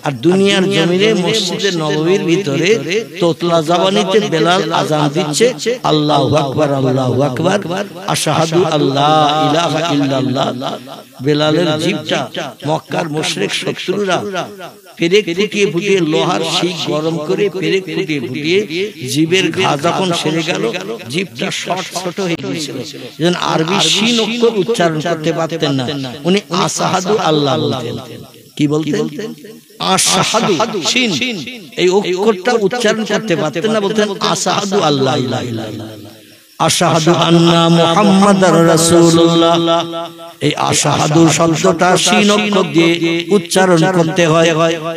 আর দুনিয়ার জমিনে মসজিদে নববীর ভিতরে তোতলা জবানিতে বেলাল আযান দিচ্ছে, আল্লাহু আকবার আল্লাহু আকবার, আশহাদু আল্লা ইলাহা ইল্লাল্লাহ। বেলালের জিহ্বা মক্কার মুশরিক শত্রুরা পেরেক ফুটিয়ে ফুটিয়ে লোহার শিক গরম করে পেরেক ফুটিয়ে ফুটিয়ে জিবের ঘা যখন সেরে গেল, জিহ্বা ছোট হয়ে গিয়েছিল, যেন আরবি শিন অক্ষর উচ্চারণ করতে পারতেন না। উনি আশহাদু আল্লাহ বলতেন। কি বলতেন? আশহাদু শিন, এই অক্ষরটা উচ্চারণ করতে পারতেন না, বলতেন আশহাদু আল্লা ইলাহা ইল্লাল্লাহ, আশহাদু আন্না মুহাম্মাদার রাসূলুল্লাহ। এই আশহাদু শব্দটা শিন অক্ষর দিয়ে উচ্চারণ করতে হয়।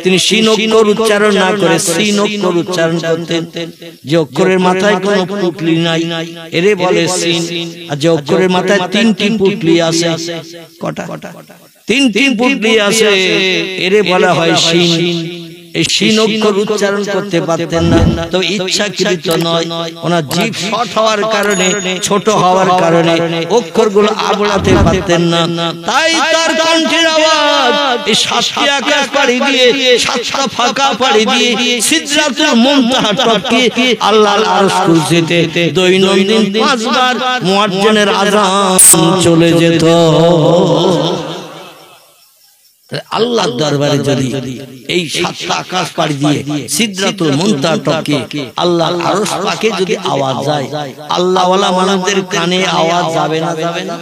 তিনি শিন অক্ষর উচ্চারণ না করে সিন অক্ষর উচ্চারণ করতেন। যে অক্ষরের মাথায় কোনো পুটলি নাই এরে বলে সিন, আর যে অক্ষরের মাথায় তিনটি পুটলি আছে, কটা? তিনটি পুটলি আছে, এরে বলা হয় শিন। এই শিন অক্ষর উচ্চারণ করতে পারতেন না, তো ইচ্ছাকৃত নয়, ওনার জিভ শর্ট হওয়ার কারণে, ছোট হওয়ার কারণে অক্ষরগুলো আবড়াতে পারতেন না। তাই তার কণ্ঠের আওয়াজ এই সাতটি আকাশ পাড়ি দিয়ে, সাতটা ফাঁকা পাড়ি দিয়ে সিদরাতুল মুনতাহা টপকে আল্লাহর আরশ কুরসিতে দৈনন্দিন 5 বার মুয়াজ্জিনের আযান চলে যেত। আল্লাহর দরবারে যদি এই সাতটা আকাশ পাড়ি দিয়ে সিদরাতুল মুনতাহা টপকে আল্লাহর আরশ পাকে যদি আওয়াজ যায়, আল্লাহওয়ালা মানুষদের কানে আওয়াজ যাবে না? যাবে না?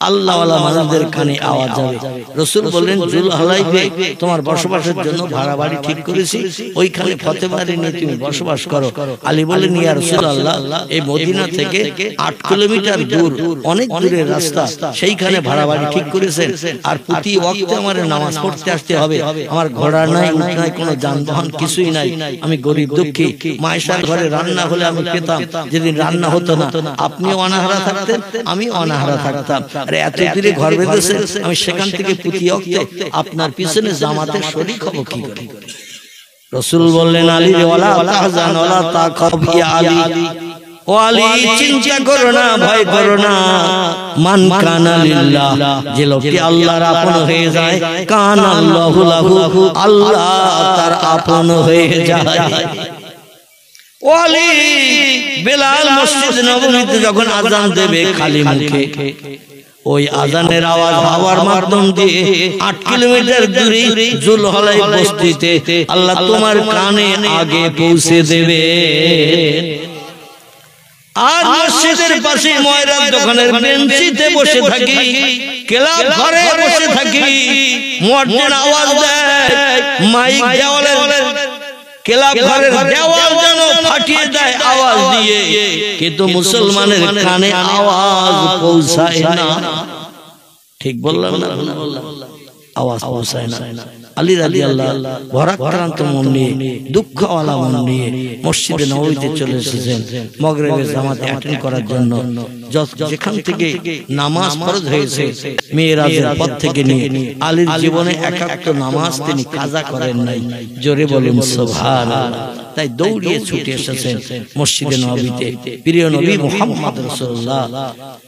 আল্লাহওয়ালা মানুষদের কানে আওয়াজ যাবে। রাসূল বললেন, জুলহালাইফে তোমার বসবাসের জন্য ভাড়া বাড়ি ঠিক করেছি, ওইখানে ফতেবাড়ি নিয়ে তুমি বসবাস করো। আলী বললেন, ইয়া রাসূলুল্লাহ, এই মদিনা থেকে 8 কিলোমিটার দূর, অনেক দূরের রাস্তা, সেইখানে ভাড়া বাড়ি ঠিক করেছেন, আর প্রতি ওয়াক্তে আমার নামাজ পড়তে আসতে হবে। আমার ঘোড়া নাই, উট নাই, কোনো যানবাহন কিছুই নাই, আমি গরিব দুঃখী। মায়েশার ঘরে রান্না হলে আমি পেতাম, যেদিন রান্না হতো না আপনিও অনাহারা থাকতেন, আমি অনাহারা থাকতাম। এত দূরে ঘর বেঁধেছে, আমি সেখান থেকে প্রতি ওয়াক্তে আপনার পিছনে জামাতে শরীক হব কি করে? রাসূল বললেন, আলী ওয়ালা তাহজান ওয়ালা তাখাফ ইয়া আলী, ও আলী চিন্তা করো না, ভয় করো না। মান কানা লিল্লাহ, যে লোকটি আল্লাহর আপন হয়ে যায়, কানা আল্লাহু লাহু, আল্লাহ তার আপন হয়ে যায়। ওয়ালি বেলাল মসজিদ নববীতে যখন আযান দেবে খালি মুখে, ওই আযানের আওয়াজ হাওয়ার মাধ্যম দিয়ে 8 কিলোমিটার দূরে জুলহালাইফ বস্তিতে আল্লাহ তোমার কানে আগে পৌঁছে দেবে। আর মসজিদের পাশে ময়রার দোকানের বেঞ্চিতে বসে থাকি, ক্লাব ঘরে বসে থাকি, মুয়াজ্জিন আওয়াজ দেয়, মাইক দেওয়ালের ক্লাব ঘরের দেওয়াল যেন ফাটিয়ে দেয় আওয়াজ দিয়ে, কিন্তু মুসলমানের কানে আওয়াজ পৌঁছায় না। ঠিক বললাম না? আওয়াজ পৌঁছায় না। আলী রাদিয়াল্লাহু ভরাক্রান্ত মন নিয়ে, দুঃখওয়ালা মন নিয়ে মসজিদে নববীতে চলে এসেছেন মাগরিবের জামাতে অ্যাটেন্ড করার জন্য। যেখান থেকে নামাজ ফরজ হয়েছে মিরাজের পর থেকে নিয়ে আলীর জীবনে একান্ত নামাজ তিনি কাজা করেন নাই। জোরে বলুন সুবহানাল্লাহ। তাই দৌড়িয়ে ছুটে এসেছেন মসজিদে নববীতে। প্রিয় নবী মুহাম্মদ রাসূলুল্লাহ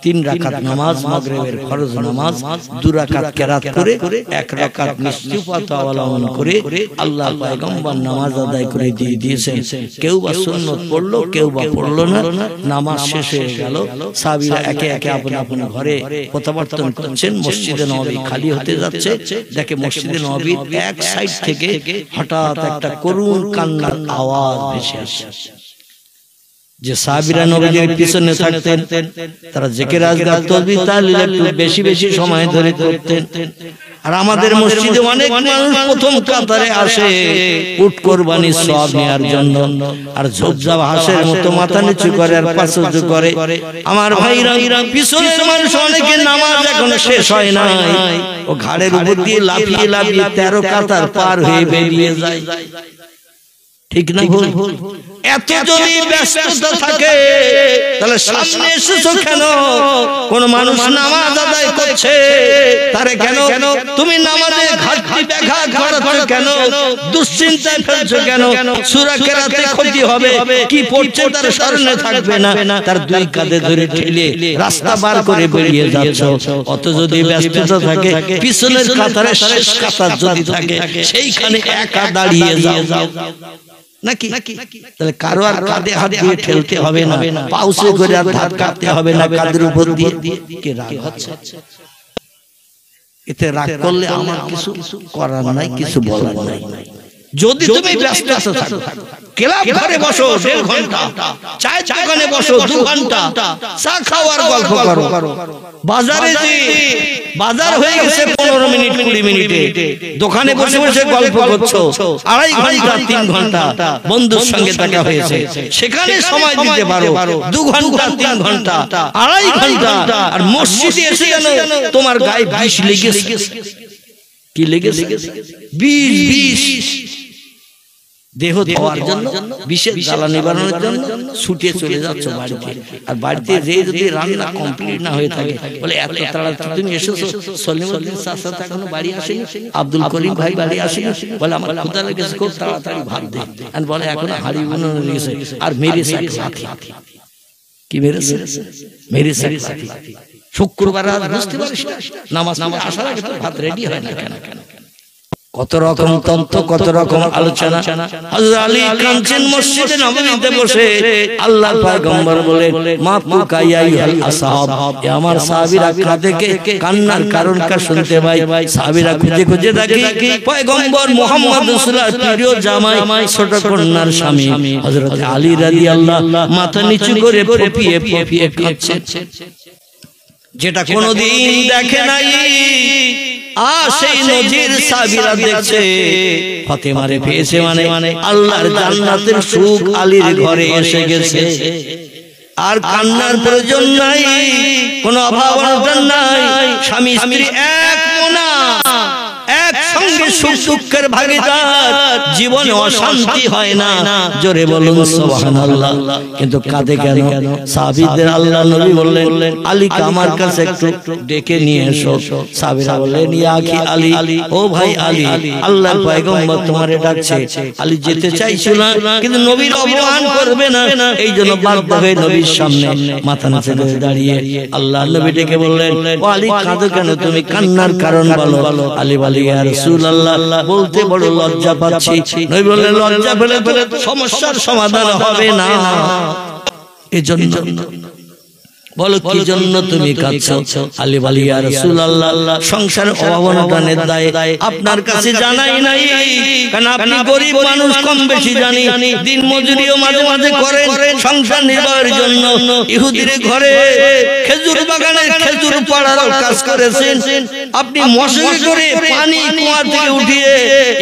3 রাকাত নামাজ, মাগরিবের ফরজ নামাজ 2 রাকাত কিরাত করে 1 রাকাত নিশ্চিত অবলম্বন করে আল্লাহ পয়গম্বর নামাজ আদায় করে দিয়ে দিয়েছেন। কেউ বা সুন্নত পড়লো, কেউ বা পড়লো না। নামাজ শেষ হয়ে গেল, সাহাবীরা একে একে আপন আপন ঘরে প্রত্যাবর্তন করছেন। মসজিদে নববী খালি হতে যাচ্ছে, দেখে মসজিদে নববীর এক সাইড থেকে হঠাৎ একটা করুণ কান্নার আওয়াজ ভেসে আসে। যে সাহাবীরা নবীর পিছনে থাকতেন তারা জিকির আজকার তাসবিহ তাহলিল একটু বেশি বেশি সময় ধরে করতেন। আর আমাদের মসজিদে অনেক মানুষ প্রথম কাতারে আসে উট কুরবানি সওয়াব নেয়ার জন্য, আর ঝোপঝাপ হাঁসের মতো মাথা নিচু করে আর পা সোজা করে। আমার ভাইরা, পিছনের মানুষ অনেকের নামাজ এখনো শেষ হয় নাই, ও ঘাড়ের উপর দিয়ে লাফিয়ে লাফিয়ে 13 কাতার পার হয়ে বেরিয়ে যায়। ঠিক না ভুল? এত যদি ব্যস্ততা থাকে তাহলে সামনে এসেছো কেন? কোন মানুষ নামাজ আদায় করছে তারে কেন তুমি নামাজে ঘাটতি ব্যাঘাত ঘটাচ্ছ কেন? দুশ্চিন্তায় ফেলছো কেন? সূরা কেরাতে ক্ষতি হবে, কি পড়ছে তার স্মরণে থাকবে না, তার দুই কাঁধে ধরে ঠেলে রাস্তা বার করে বেরিয়ে যাচ্ছ। অত যদি ব্যস্ততা থাকে, পিছনের কাতারে শেষ কাতার যদি থাকে সেইখানে একা দাঁড়িয়ে যাও নাকি? তাহলে কারো আর কাঁধে হাত দিয়ে ঠেলতে হবে না, পাউসে করে আর হাত কাটতে হবে না কাঁধের উপর দিয়ে। কে রাগ হচ্ছে? এতে রাগ করলে আমার কিছু করার নাই, কিছু বলার নাই। যদি তুমি ব্যস্ত থাকো, ক্লাব ঘরে বসো 1.5 ঘন্টা, চায়ের দোকানে বসো 2 ঘন্টা, চা খাও আর গল্প করো। বাজারে যে বাজার হয়ে গেছে 15 মিনিট 20 মিনিটে, দোকানে বসে বসে গল্প করছো 2.5 ঘন্টা 3 ঘন্টা, বন্ধুর সঙ্গে দেখা হয়েছে সেখানে সময় দিতে পারো 2 ঘন্টা 3 ঘন্টা 2.5 ঘন্টা। আর মসজিদে এসে গেল তোমার গায়ে বিষ লেগেছে। কি লেগেছে? বিষ। দেহ ধোয়ার জন্য, বিষের জ্বালা নিবারণের জন্য ছুটে চলে যাচ্ছ বাড়িতে। আর বাড়িতে যে যদি রান্না কমপ্লিট না হয়ে থাকে, বলে এত তাড়াতাড়ি তুমি এসেছো, সলিমউদ্দিন চাচা এখনো বাড়ি আসেনি, আব্দুল করিম ভাই বাড়ি আসেনি, বলে আমার ক্ষুধা লেগেছে, খুব তাড়াতাড়ি ভাত দে। আর বলে এখনো হাড়ি বানানো লেগেছে, আর মেরেছে এক লাথি। কি মেরেছে? মেরেছে এক লাথি। শুক্রবার বুঝতে পারিস না, নামাজ আসার আগে তো ভাত রেডি হয় না কেন? কত রকম তন্ত্র, কত রকম আলোচনা। হযরত আলী কাঁদছেন মসজিদে নববীতে বসে, আল্লাহর পয়গম্বর বলে মা পুকাইয়া আইহাল আসহাব, এ আমার সাহাবীরা কাঁদে কে, কান্নার কারণটা শুনতে পাই। সাহাবীরা খুঁজে খুঁজে দেখে পয়গম্বর মুহাম্মদ রাসূলুল্লাহর প্রিয় জামাই, ছোট কন্যার স্বামী হযরত আলী রাদিয়াল্লাহু মাথা নিচু করে ফুপিয়ে ফুপিয়ে কাঁদছে, যেটা কোনদিন দেখে নাই। আর সেই নজির সাহাবীরা দেখছে, ফাতেমারে পেয়েছে মানে আল্লাহর জান্নাতের সুখ আলীর ঘরে এসে গেছে। আর কান্নার প্রয়োজন নাই, কোনো অভাব অনটন নাই। স্বামী স্ত্রী এক মনা, একসঙ্গে সুখ দুঃখের ভাগীদার, জীবনে অশান্তি হয় না। জোরে বলুন সুবহানাল্লাহ। কিন্তু কাঁদে কেন? সাহাবীদের আল্লাহ নবী বললেন আলীকে আমার কাছে একটু ডেকে নিয়ে এসো। সাহাবীরা বললেন ইয়া আখি আলী, ও ভাই আলী, আল্লাহর পয়গম্বর তোমারে ডাকছে। আলী যেতে চাইছিল না, কিন্তু নবীর অপমান করবে না, এইজন্য বাধ্য হয়ে নবীর সামনে মাথা নিচু করে দাঁড়িয়ে আল্লাহর নবী ডেকে বললেন ও আলী, কাঁদো কেন তুমি? কান্নার কারণ বলো। আলী বলে ইয়া রাসূলুল্লাহ, বলতে বড় লজ্জা পাচ্ছি। নবী বললেন লজ্জা পেলে সমস্যার সমাধান হবে না, এজন্য বলো কি জন্য তুমি কাঁদছো? আলী বলে ইয়া রাসূলুল্লাহ, সংসারের অভাব অনটনের দায়ে আপনার কাছে জানাই নাই, কারণ আপনি গরিব মানুষ, কম বেশি জানি। দিন মজুরিও মাঝে মাঝে করেন সংসার নির্বাহের জন্য। ইহুদির ঘরে খেজুর বাগানের খেজুর পাড়ার কাজ করেছেন আপনি, মশারি করে পানি কুয়া থেকে উঠিয়ে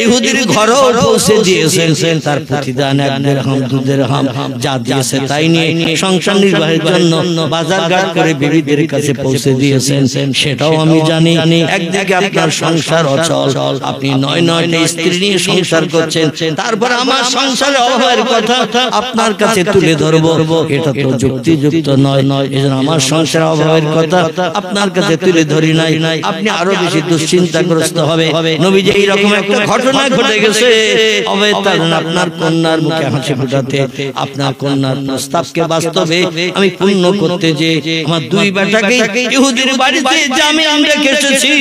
ইহুদির ঘরেও পৌঁছে দিয়েছেন। তার প্রতিদান 1 দিরহাম 2 দিরহাম যা দিয়েছে তাই নিয়ে সংসার নির্বাহের জন্য বাজার ঘাট করে বিবিদের কাছে পৌঁছে দিয়েছেন, সেটাও আমি জানি। একদিকে আপনার সংসার অচল, আপনি 9টা স্ত্রী নিয়ে সংসার করছেন, তারপর আমার সংসারের অভাবের কথা আপনার কাছে তুলে ধরবো, এটা তো যুক্তিযুক্ত নয়। এজন্য আমার সংসারের অভাবের কথা আপনার কাছে তুলে ধরি নাই, আপনি আরো বেশি দুশ্চিন্তাগ্রস্ত হবে। নবীজি এইরকম একটা ঘটনা ঘটে গেছে, আপনার কন্যার মুখে হাসি ফোটাতে, আপনার কন্যার প্রস্তাবকে বাস্তবে আমি পূর্ণ করতে যে আমার 2 বেটাকে ইহুদির বাড়িতে জামিন রেখে এসেছি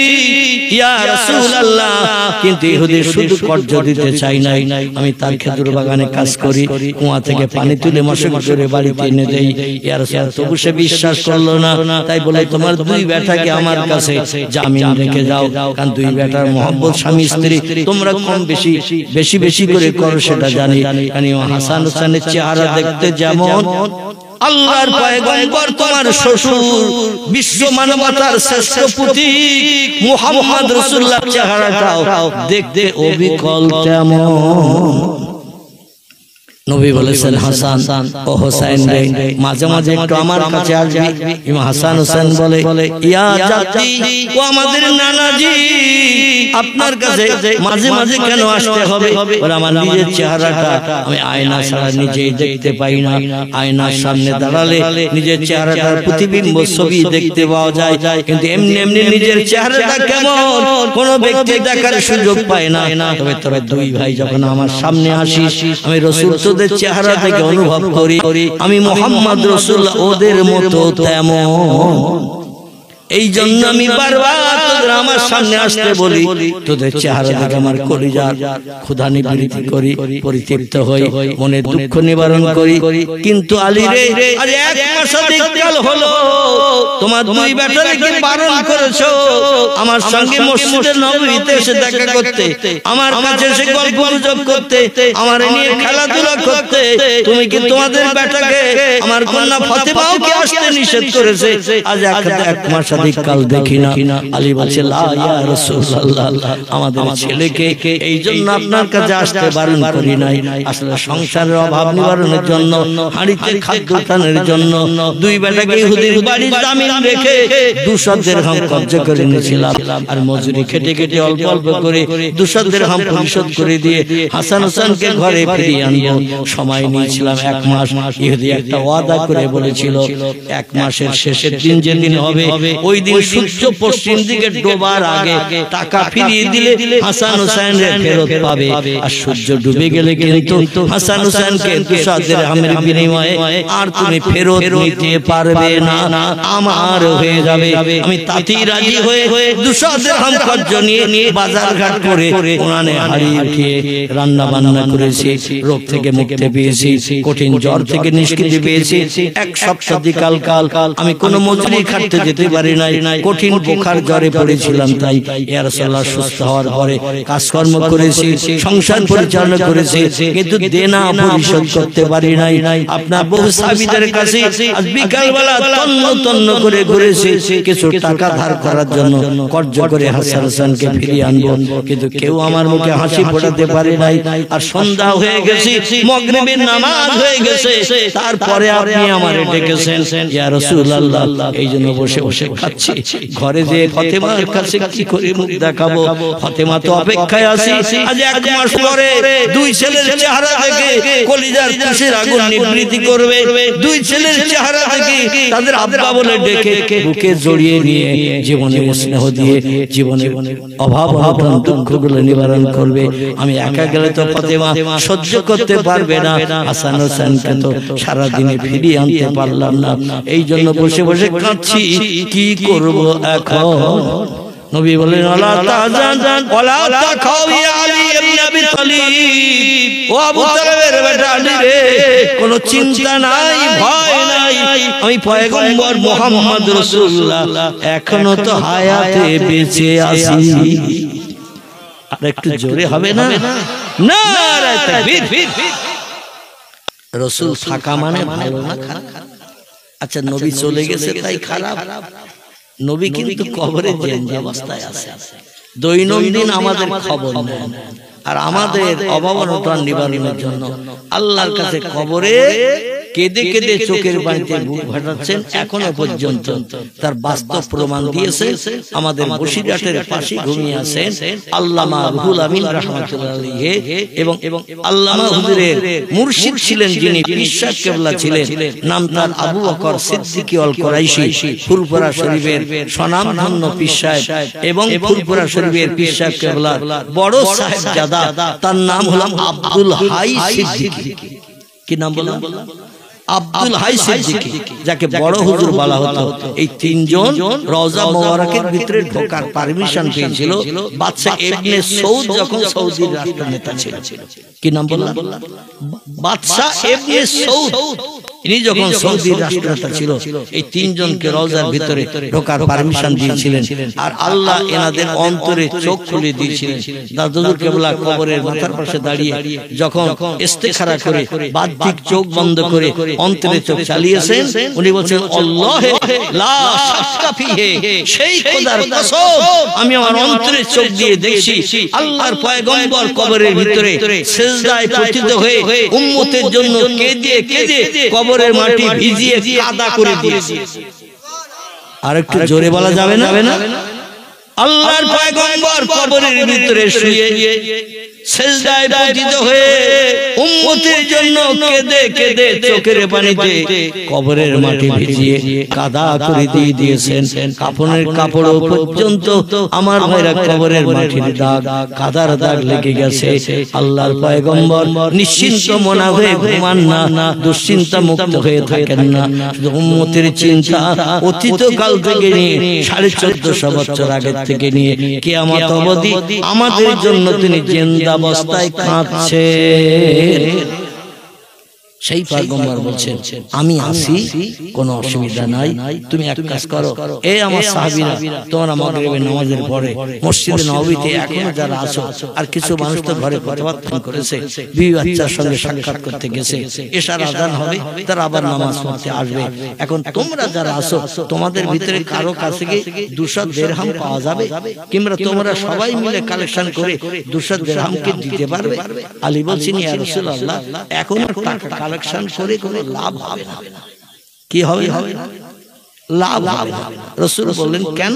ইয়া রাসূলুল্লাহ। কিন্তু ইহুদি শুধু কর্জ দিতে চাই নাই, আমি তার খেজুর বাগানে কাজ করি, কুয়া থেকে পানি তুলে মশক করে বাড়িতে এনে দেই। ইয়া রাসূলুল্লাহ, তবু সে বিশ্বাস করলো না, তাই বলে তোমার 2 বেটাকে আমার কাছে জামিন রেখে যাও, কারণ 2 বেটার মহব্বত স্বামী স্ত্রী তোমরা কম বেশি বেশি বেশি করে করো সেটা জানি। কারণ হাসান হোসেনের চেহারা দেখতে যেমন, আল্লাহর পয়গম্বর তোমার শ্বশুর বিশ্ব মানবতার শ্রেষ্ঠ প্রতীক মুহাম্মদ রাসূলুল্লাহ চেহারাটাও দেখতে অবিকল তেমন। নবী বলেছেন হাসান ও হোসেন রে মাঝে মাঝে একটু আমার কাছে আসবি। ইমাম হাসান হোসেন বলে ইয়া জাতি ও আমাদের নানাজি আপনার কাছে মাঝে মাঝে কেন আসতে হবে? বলে আমার নিজের চেহারাটা আমি আয়না ছাড়া নিজেই দেখতে পাই না। আয়নার সামনে দাঁড়ালে নিজের চেহারাটার প্রতিবিম্ব ছবি দেখতে পাওয়া যায়, কিন্তু এমনি এমনি নিজের চেহারাটা কেমন কোনো ব্যক্তি দেখার সুযোগ পায় না। তবে দুই ভাই যখন আমার সামনে আসিস আমি রাসূল তোদের চেহারা থেকে অনুভব করি আমি মুহাম্মদ রাসূলুল্লাহ ওদের মতো তেমন। এই জন্য আমি বারবার তোদের আমার সামনে আসতে বলি, তোদের চেহারা দেখে আমার কলিজার ক্ষুধা নিবৃত্তি করি, পরিতৃপ্ত হই, মনের দুঃখ নিবারণ করি। কিন্তু আলী রে আজ 1 মাসাধিক কাল হলো তোমার দুই বেটাকে বারণ করেছো আমার সঙ্গে মসজিদে নববীতে এসে দেখা করতে, আমার কাছে এসে গল্প গুজব করতে, আমার নিয়ে খেলাধুলা করতে। তুমি কি তোমাদের বেটাকে আমার কন্যা ফাতেমাও কি আসতে নিষেধ করেছে? আজ 1 মাস কাল দেখি না। আলী বলছে লা ইয়া রাসূলুল্লাহ আমাদের ছেলেকে এই জন্য আপনার কাছে আসতে বারণ করি নাই, আসলে সংসারের অভাব নিবারণের জন্য, হাড়িতে খাদ্য টানের জন্য দুই বেটাকে ইহুদির বাড়ির জামিন রেখে 200 দিরহাম কবজা করে নিয়েছিলাম। আর মজুরি খেটে খেটে অল্প অল্প করে 200 দিরহাম পরিশোধ করে দিয়ে হাসান হোসেনকে ঘরে ফিরিয়ে আনবো। সময় নিয়েছিলাম 1 মাস। ইহুদি একটা ওয়াদা করে বলেছিল 1 মাসের শেষের দিন যেদিন হবে ওই দিন সূর্য পশ্চিম দিকে ডোবার আগে টাকা ফিরিয়ে দিলে হাসান হোসেনের ফেরত পাবে। আর সূর্য ডুবে গেলে কিন্তু হাসান হোসেনকে 200 দিরহামের বিনিময়ে আর তুমি ফেরত নিতে পারবে না, আমার হয়ে যাবে। আমি তাতেই রাজি হয়ে 200 দিরহাম কর্জ নিয়ে বাজার ঘাট করে উনানে হাড়ি উঠিয়ে রান্না বান্না করেছি, রোগ থেকে মুক্তি পেয়েছি, কঠিন জ্বর থেকে নিষ্কৃতি পেয়েছি। 1 সপ্তাহ কাল আমি কোনো মজুরি খাটতে যেতে পারি নাই, কঠিন বোখার জ্বরে পড়েছিলাম। তাই ইয়া রাসূলুল্লাহ সুস্থ হওয়ার পরে কাজকর্ম করেছি, সংসার পরিচালনা করেছি, কিন্তু দেনা পরিশোধ করতে পারি নাই। আপনার বহু সাহাবীদের কাছে আজ বিকালবেলা তন্ন করে ঘুরেছি কিছু টাকা ধার করার জন্য, কর্জ করে হাসান হোসেনকে ফিরিয়ে আনবো, কিন্তু কেউ আমার মুখে হাসি ফোটাতে পারে নাই। আর সন্ধ্যা হয়ে গেছে, মাগরিবের নামাজ হয়ে গেছে, তারপরে আপনি আমারে ডেকেছেন ইয়া রাসূলুল্লাহ। এই জন্য বসে বসে খাচ্ছি। ঘরে যে ফাতেমার কাছে কি করে মুখ দেখাবো? ফাতেমা তো অপেক্ষায় আছে। আজ 1 মাস পরে দুই ছেলের চেহারা দেখে কলিজার খুশির আগুন নিবৃত্তি করবে। দুই ছেলের চেহারা দেখে তাদের আব্বা বলে ডেকে বুকে জড়িয়ে নিয়ে জীবনের স্নেহ দিয়ে জীবনের অভাব অনটন দুঃখগুলো নিবারণ করবে। আমি একা গেলে তো ফাতেমা সহ্য করতে পারবে না, হাসান হোসেনকে তো সারা দিনে ফিরিয়ে আনতে পারলাম না। এই জন্য বসে বসে কাঁদছি, কি করব এখন? নবী বলেন আলা তাজান ওয়ালা তাখাউ ইয়া আলী ইবনে আবি তালিব, ও আবু তালেবের বেটা আলী রে, কোনো চিন্তা নাই, ভয় নাই, আমি পয়গম্বর মুহাম্মদ রাসূলুল্লাহ এখনো তো হায়াতে বেঁচে আছি। আর একটু জোরে হবে না? নারে তাকবীর। রাসূল থাকা মানে ভালো না খারাপ? আচ্ছা নবী চলে গেছে তাই খারাপ? নবী কিন্তু কবরে জিন্দা অবস্থায় আছে, দৈনন্দিন আমাদের খবর নেন। আর আমাদের অভাব অনটন নিবারণের জন্য আল্লাহর কাছে কবরে কেঁদে কেঁদে চোখের পানিতে বুক ফাটাচ্ছেন। এখনো পর্যন্ত তার বাস্তব প্রমাণ দিয়েছে। আমাদের বসিরহাটের পাশে ঘুমিয়ে আছেন আল্লামা রুহুল আমিন রাহমাতুল্লাহ আলাইহি, এবং আল্লামা হুজুরের মুর্শিদ ছিলেন যিনি পীর সাহেব কেবলা ছিলেন, নাম তার আবু বকর সিদ্দিকী আল কুরাইশি, ফুলপুরা শরীফের স্বনামধন্য পীর সাহেব এবং ফুলপুরা শরীফের পীর সাহেব কেবলা বড় সাহেবজাদা, তার নাম হলো আব্দুল হাই সিদ্দিকী। কি নাম বললাম? আব্দুল হাই সিদ্দিকী, যাকে বড় হুজুর বলা হতো। এই 3 জন রওজা মোবারকের ভিতরে ঢোকার পারমিশন পেয়েছিল বাদশা ইবনে সৌদ যখন সৌদির রাষ্ট্রনেতা ছিল। কি নাম বললাম? বাদশা ইবনে সৌদ। ইনি যখন সৌদি রাষ্ট্রনেতা ছিল এই তিনজনকে রওজার ভিতরে ঢোকার পারমিশন দিয়েছিলেন আর আল্লাহ এনাদের অন্তরে চোখ খুলে দিয়েছিলেন। দাদুর কেবলা কবরের মাথার পাশে দাঁড়িয়ে যখন ইস্তেখারা করে বাহ্যিক চোখ বন্ধ করে অন্তরে চোখ চালিয়েছেন উনি বলছেন আল্লাহ লা শাক্কা ফিহি, সেই খোদার কসম আমি আমার অন্তরে চোখ দিয়ে দেখছি আল্লাহর পয়গম্বর কবরের ভিতরে সিজদায় পতিত হয়ে উম্মতের জন্য কেঁদে কেঁদে কবরের মাটি ভিজিয়ে কাদা করে দিয়েছে। আর একটু জোরে বলা যাবে না? আল্লাহর পয়গম্বর কবরের ভিতরে শুয়ে সিজদায় পতিত হয়ে উম্মতের জন্য কেঁদে কেঁদে চোখের পানিতে কবরের মাটি ভিজিয়ে কাদা করে দিয়ে দিয়েছেন। কাফনের কাপড় পর্যন্ত আমার ভাইরা কবরের মাটির দাগ কাদার দাগ লেগে গেছে। আল্লাহর পয়গম্বর নিশ্চিন্ত মনা হয়ে ঘুমান না, দুশ্চিন্তা মুক্ত হয়ে থাকেন না, শুধু উম্মতের চিন্তা অতীত কাল থেকে নিয়ে 1450 বছর আগে থেকে নিয়ে কিয়ামত অবধি আমাদের জন্য তিনি জিন্দা অবস্থায় কাঁদছে। সেই পয়গম্বর বলছেন আমি আসি, কোনো অসুবিধা নাই, তুমি এক কাজ করো, এই আমার সাহাবীরা তোমরা মাগরিবের নামাজের পরে মসজিদে নববীতে এখনো যারা আছো, আর কিছু মানুষ তো ঘরে কথাবার্তা করেছে, বিবি বাচ্চার সঙ্গে সাক্ষাৎ করতে গেছে, এশার আযান হবে তারা আবার নামাজ পড়তে আসবে। এখন তোমরা যারা আছো তোমাদের ভিতরে কারো কাছে কি 200 দিরহাম পাওয়া যাবে, কিংবা তোমরা সবাই মিলে কালেকশন করে 200 দিরহামকে দিতে পারবে? আলী বলছেন ইয়া রাসূলুল্লাহ এখন টাকা কালেকশন করে কোনো লাভ হবে না। কি হবে? লাভ হবে না। রাসূল বললেন কেন?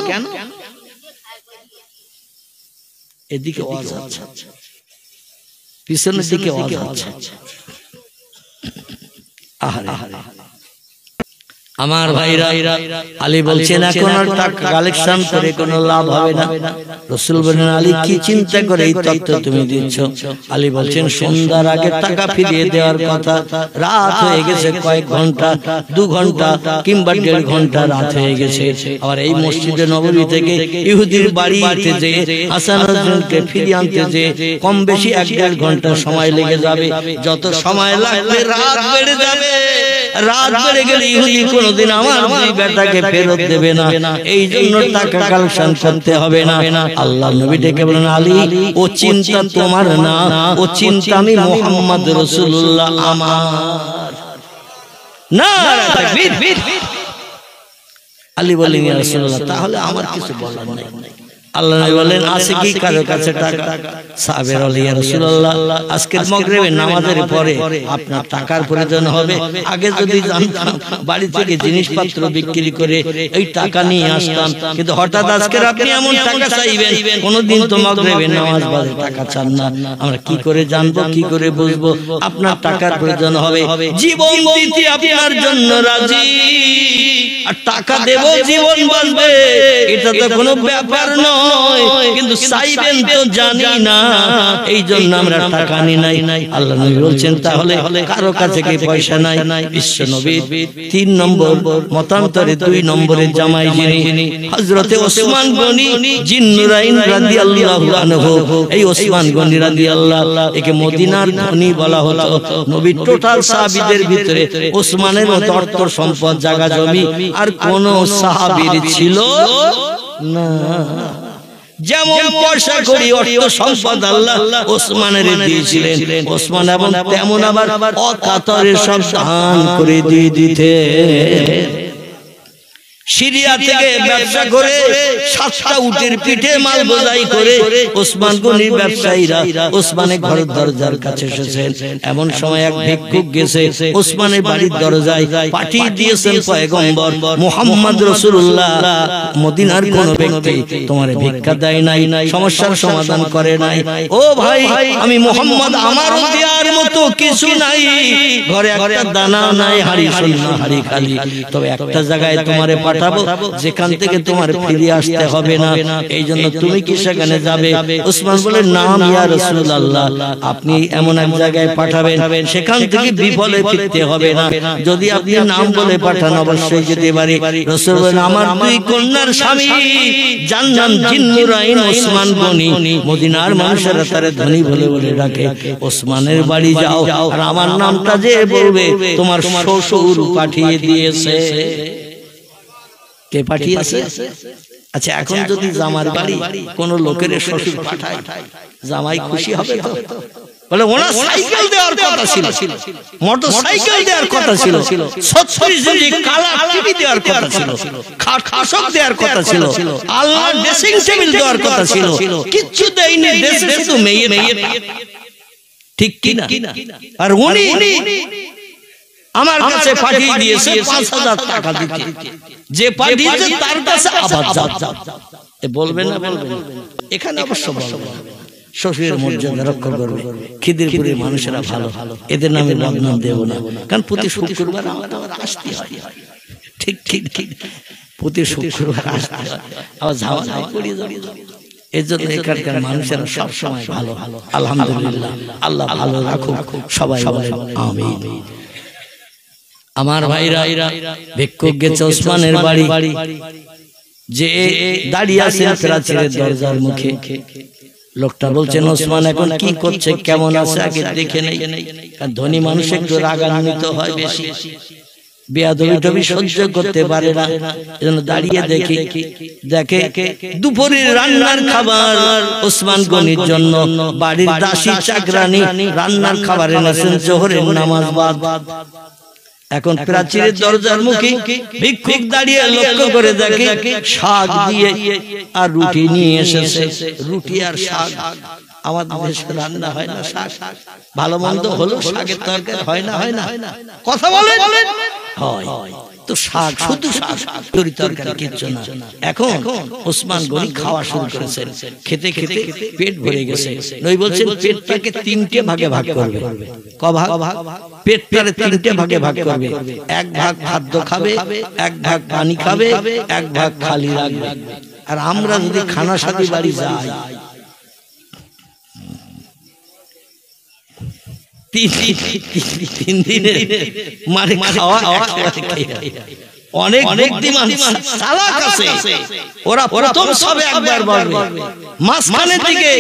এদিকে আওয়াজ হচ্ছে, পিছনের দিকে আওয়াজ হচ্ছে। আহারে আমার ভাইরা, আলী বলছেন এখন আর টাকা কালেকশন করে কোনো লাভ হবে না। রাসূল বলেন আলী কি চিন্তা করে এই তথ্য তুমি দিচ্ছ? আলী বলছেন সন্ধ্যার আগে টাকা ফিরিয়ে দেওয়ার কথা, রাত হয়ে গেছে কয়েক ঘন্টা, 2 ঘন্টা কিংবা 1.5 ঘন্টা রাত হয়ে গেছে। আর এই মসজিদে নববী থেকে ইহুদির বাড়িতে যে হাসান হুসাইনকে ফিরিয়ে আনতে যে কম বেশি 1.5 ঘন্টা সময় লেগে যাবে। যত সময় লাগবে রাত বেড়ে যাবে, রাত বেড়ে গেলে ইহুদি কোনদিন আমার দুই বেটাকে ফেরত দেবে না, এই জন্য টাকা কালেকশন করতে হবে না। আল্লাহ নবী ডেকে বলেন আলী ও চিন্তা তোমার না, ও চিন্তা আমি মুহাম্মদ রাসূলুল্লাহ আমার। নারে তাকবীর। আলী বলেন ইয়া রাসূলুল্লাহ তাহলে আমার কিছু বলার নাই। আল্লাহ নবী বলেন আছে কি কারো কাছে টাকা? সাহাবেরা বলেন ইয়া রাসূলুল্লাহ আজকের মাগরিবের নামাজের পরে আপনার টাকার প্রয়োজন হবে, আগে যদি জানতাম বাড়ি থেকে জিনিসপত্র বিক্রি করে এই টাকা নিয়ে আসতাম, কিন্তু হঠাৎ আজকে আপনি এমন টাকা চাইবেন, কোনদিন তো মাগরিবের নামাজ বাদে টাকা চান না, আমরা কি করে জানবো, কি করে বুঝবো? আপনার টাকার প্রয়োজন হবে, জীবন দিতে আপনার জন্য রাজি, আর টাকা দেব জীবন বাঁচবে এটা তো কোনো ব্যাপার নয়, কিন্তু চাইবেন তো জানি না, এই জন্য আমরা টাকা নি নাই। আল্লাহ নবী বলছেন তাহলে কারো কাছে কি পয়সা নাই? বিশ্ব নবী 3 নম্বর মতান্তরে 2 নম্বরের জামাই যিনি হযরতে ওসমান গনি জিন্নুরাইন রাদিয়াল্লাহু আনহু, এই ওসমান গনি রাদিয়াল্লাহু, একে মদিনার ধনী বলা হতো। নবীর টোটাল সাহাবীদের ভিতরে ওসমানের মতো অর্থ সম্পদ জায়গা জমি আর কোন সাহাবীর ছিল না। যেমন পয়সা করি অর্থ সম্পদ আল্লাহ ওসমানের দিয়েছিলেন, ওসমান এবং তেমন আবার অকাতরে সব দান করে দিয়ে দিতে। সিরিয়া থেকে ব্যবসা করে 7টা উটের পিঠে মাল বোঝাই করে ওসমান গনির ব্যবসায়ীরা ওসমানের ঘরের দরজার কাছে এসেছেন। এমন সময় এক ভিক্ষুক গেছে ওসমানের বাড়ির দরজায়, পাঠিয়ে দিয়েছেন পয়গম্বর মুহাম্মদ রাসূলুল্লাহ, মদিনার কোন ব্যক্তি তোমার ভিক্ষা দেয় নাই, সমস্যার সমাধান করে নাই। ও ভাই আমি মুহাম্মদ, আমারও দেওয়ার মতো কিছু নাই, ঘরে একটা দানা নাই, হাড়ি শূন্য হাড়ি খালি, তবে একটা জায়গায় তোমারে পাঠাবো যেখান থেকে তোমার ফিরে আসতে হবে না, এই জন্য তুমি কি সেখানে যাবে? ওসমান বলে নাম ইয়া রাসূলুল্লাহ, আপনি এমন এক জায়গায় পাঠাবেন সেখান থেকে বিফলে ফিরতে হবে না, যদি আপনি নাম বলে পাঠান অবশ্যই যেতে পারি। রাসূল বলেন আমার দুই কন্যার স্বামী জান্নাত জিন্নুরাইন ওসমান গনি, মদিনার মানুষেরা তারে ধনী বলে বলে ডাকে। ওসমানের বাড়ি যাও আর আমার নামটা যে বলবে তোমার শ্বশুর পাঠিয়ে দিয়েছে। কে পাঠিয়েছে? আচ্ছা এখন যদি জামার বাড়ি কোন লোকের শ্বশুর পাঠায়, জামাই খুশি হবে তো? বলে ওনার সাইকেল দেওয়ার কথা ছিল, মোটর সাইকেল দেওয়ার কথা ছিল, 36 ইঞ্চি কালার টিভি দেওয়ার কথা ছিল, খাট খাসক দেওয়ার কথা ছিল, আল্লাহ ড্রেসিং টেবিল দেওয়ার কথা ছিল, কিচ্ছু দেয়নি, দেশে শুধু মেয়ে মেয়ে। ঠিক কি না? আর উনি আমার কাছে পাঠিয়ে দিয়েছে 5000 টাকা দিতে, যে পাঠিয়েছে তার কাছে আবার যাও। বলবে না? বলবে না। এখানে অবশ্য বলবে, শ্বশুরের মর্যাদা রক্ষা করবে। খিদিরপুরের মানুষেরা ভালো, এদের নামে বদনাম দেব না, কারণ প্রতি শুক্রবার আমার আসতে হয়। ঠিক ঠিক ঠিক, প্রতি শুক্রবার আসতে হয়, আবার ঝামেলায় পড়িয়ে যাবে। এর জন্য এখানকার মানুষেরা সবসময় ভালো। আলহামদুলিল্লাহ, আল্লাহ ভালো রাখুক, সবাই বলেন আমিন। আমার ভাইরা ভিক্ষুক গেছে ওসমানের বাড়ি, যে দাঁড়িয়ে আছেন প্রাচীরের দরজার মুখে। লোকটা বলছেন ওসমান এখন কি করছে, কেমন আছে আগে দেখে নেই। ধনী মানুষ একটু রাগান্বিত হয় বেশি, বেয়াদবি সহ্য করতে পারে না, এজন্য দাঁড়িয়ে দেখে দুপুরের রান্নার খাবার ওসমান গনির জন্য বাড়ির দাসী চাকরানি রান্নার খাবার এনেছেন জোহরের নামাজ বাদ। এখন প্রাচীরের দরজার মুখে ভিক্ষুক দাঁড়িয়ে লক্ষ্য করে দেখে শাক দিয়ে আর রুটি নিয়ে এসেছে। রুটি আর শাক, আমাদের দেশে রান্না হয় না শাক, ভালো মন্দ হলো শাকের তরকারি হয় না, হয় না, কথা বলেন হয় তো শাক, শুধু শাক, তরকারি কিচ্ছু না। এখন ওসমান গনি খাওয়া শুরু করেছেন, খেতে খেতে পেট ভরে গেছে। নবী বলছেন পেটটাকে 3টে ভাগে ভাগ করবে। ক ভাগ? পেটটারে 3টে ভাগে ভাগ করবে। এক ভাগ খাদ্য খাবে, এক ভাগ পানি খাবে, এক ভাগ খালি রাখবে। আর আমরা যদি খানা সাথী বাড়ি যাই, 3 দিনে মানে খাওয়া অনেক বুদ্ধিমান চালাক আছে, ওরা প্রথম সবে একবার বলবে, মাঝখানের দিকে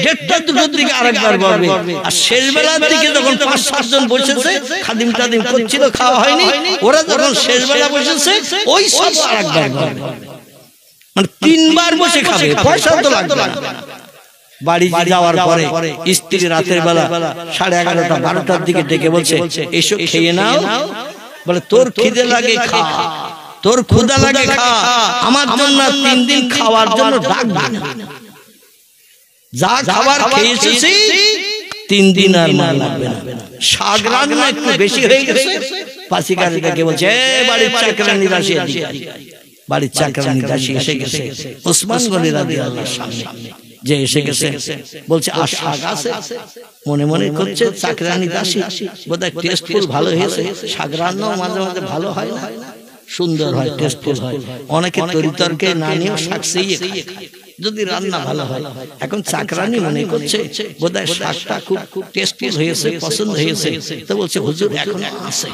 1:30-2টার দিকে আরেকবার বলবে, আর শেষ বেলার দিকে যখন 5-7 জন বসেছে খাদিম টাদিম করছিল, খাওয়া হয়নি, ওরা যখন শেষ বেলা বসেছে ওই সব আরেকবার বলবে। মানে 3 বার বসে খাবে, পয়সা তো লাগবে না। বাড়ি যাওয়ার পরে স্ত্রী রাতের বেলা 11:30-12টার দিকে ডেকে বলছে এসো খেয়ে নাও। বলে তোর খিদে লাগে খা, তোর ক্ষুধা লাগে খা, আমার জন্য 3 দিন খাওয়ার জন্য ডাকবি না। যা খাবার খেয়েছিস 3 দিন আর মা লাগবে না। শাক রান্না একটু বেশি হয়ে গেছে, পাশিকারে ডেকে বলছে বাড়ির চাকরানি দাসী, বাড়ির চাকরানি দাসী এসে গেছে ওসমান গনি রাদিয়াল্লাহু সামনে, যে এসে গেছে বলছে আর শাক আছে? মনে মনে করছে চাকরানি দাসী বোধহয় টেস্টফুল ভালো হয়েছে, শাক রান্নাও মাঝে মাঝে ভালো হয় না, সুন্দর হয়, টেস্টফুল হয়। অনেকে তরিতরকে না নিয়েও শাক সেই যদি রান্না ভালো হয়। এখন চাকরানি মনে করছে বোধহয় শাকটা খুব টেস্টফুল হয়েছে, পছন্দ হয়েছে, তো বলছে হুজুর এখনো আছে।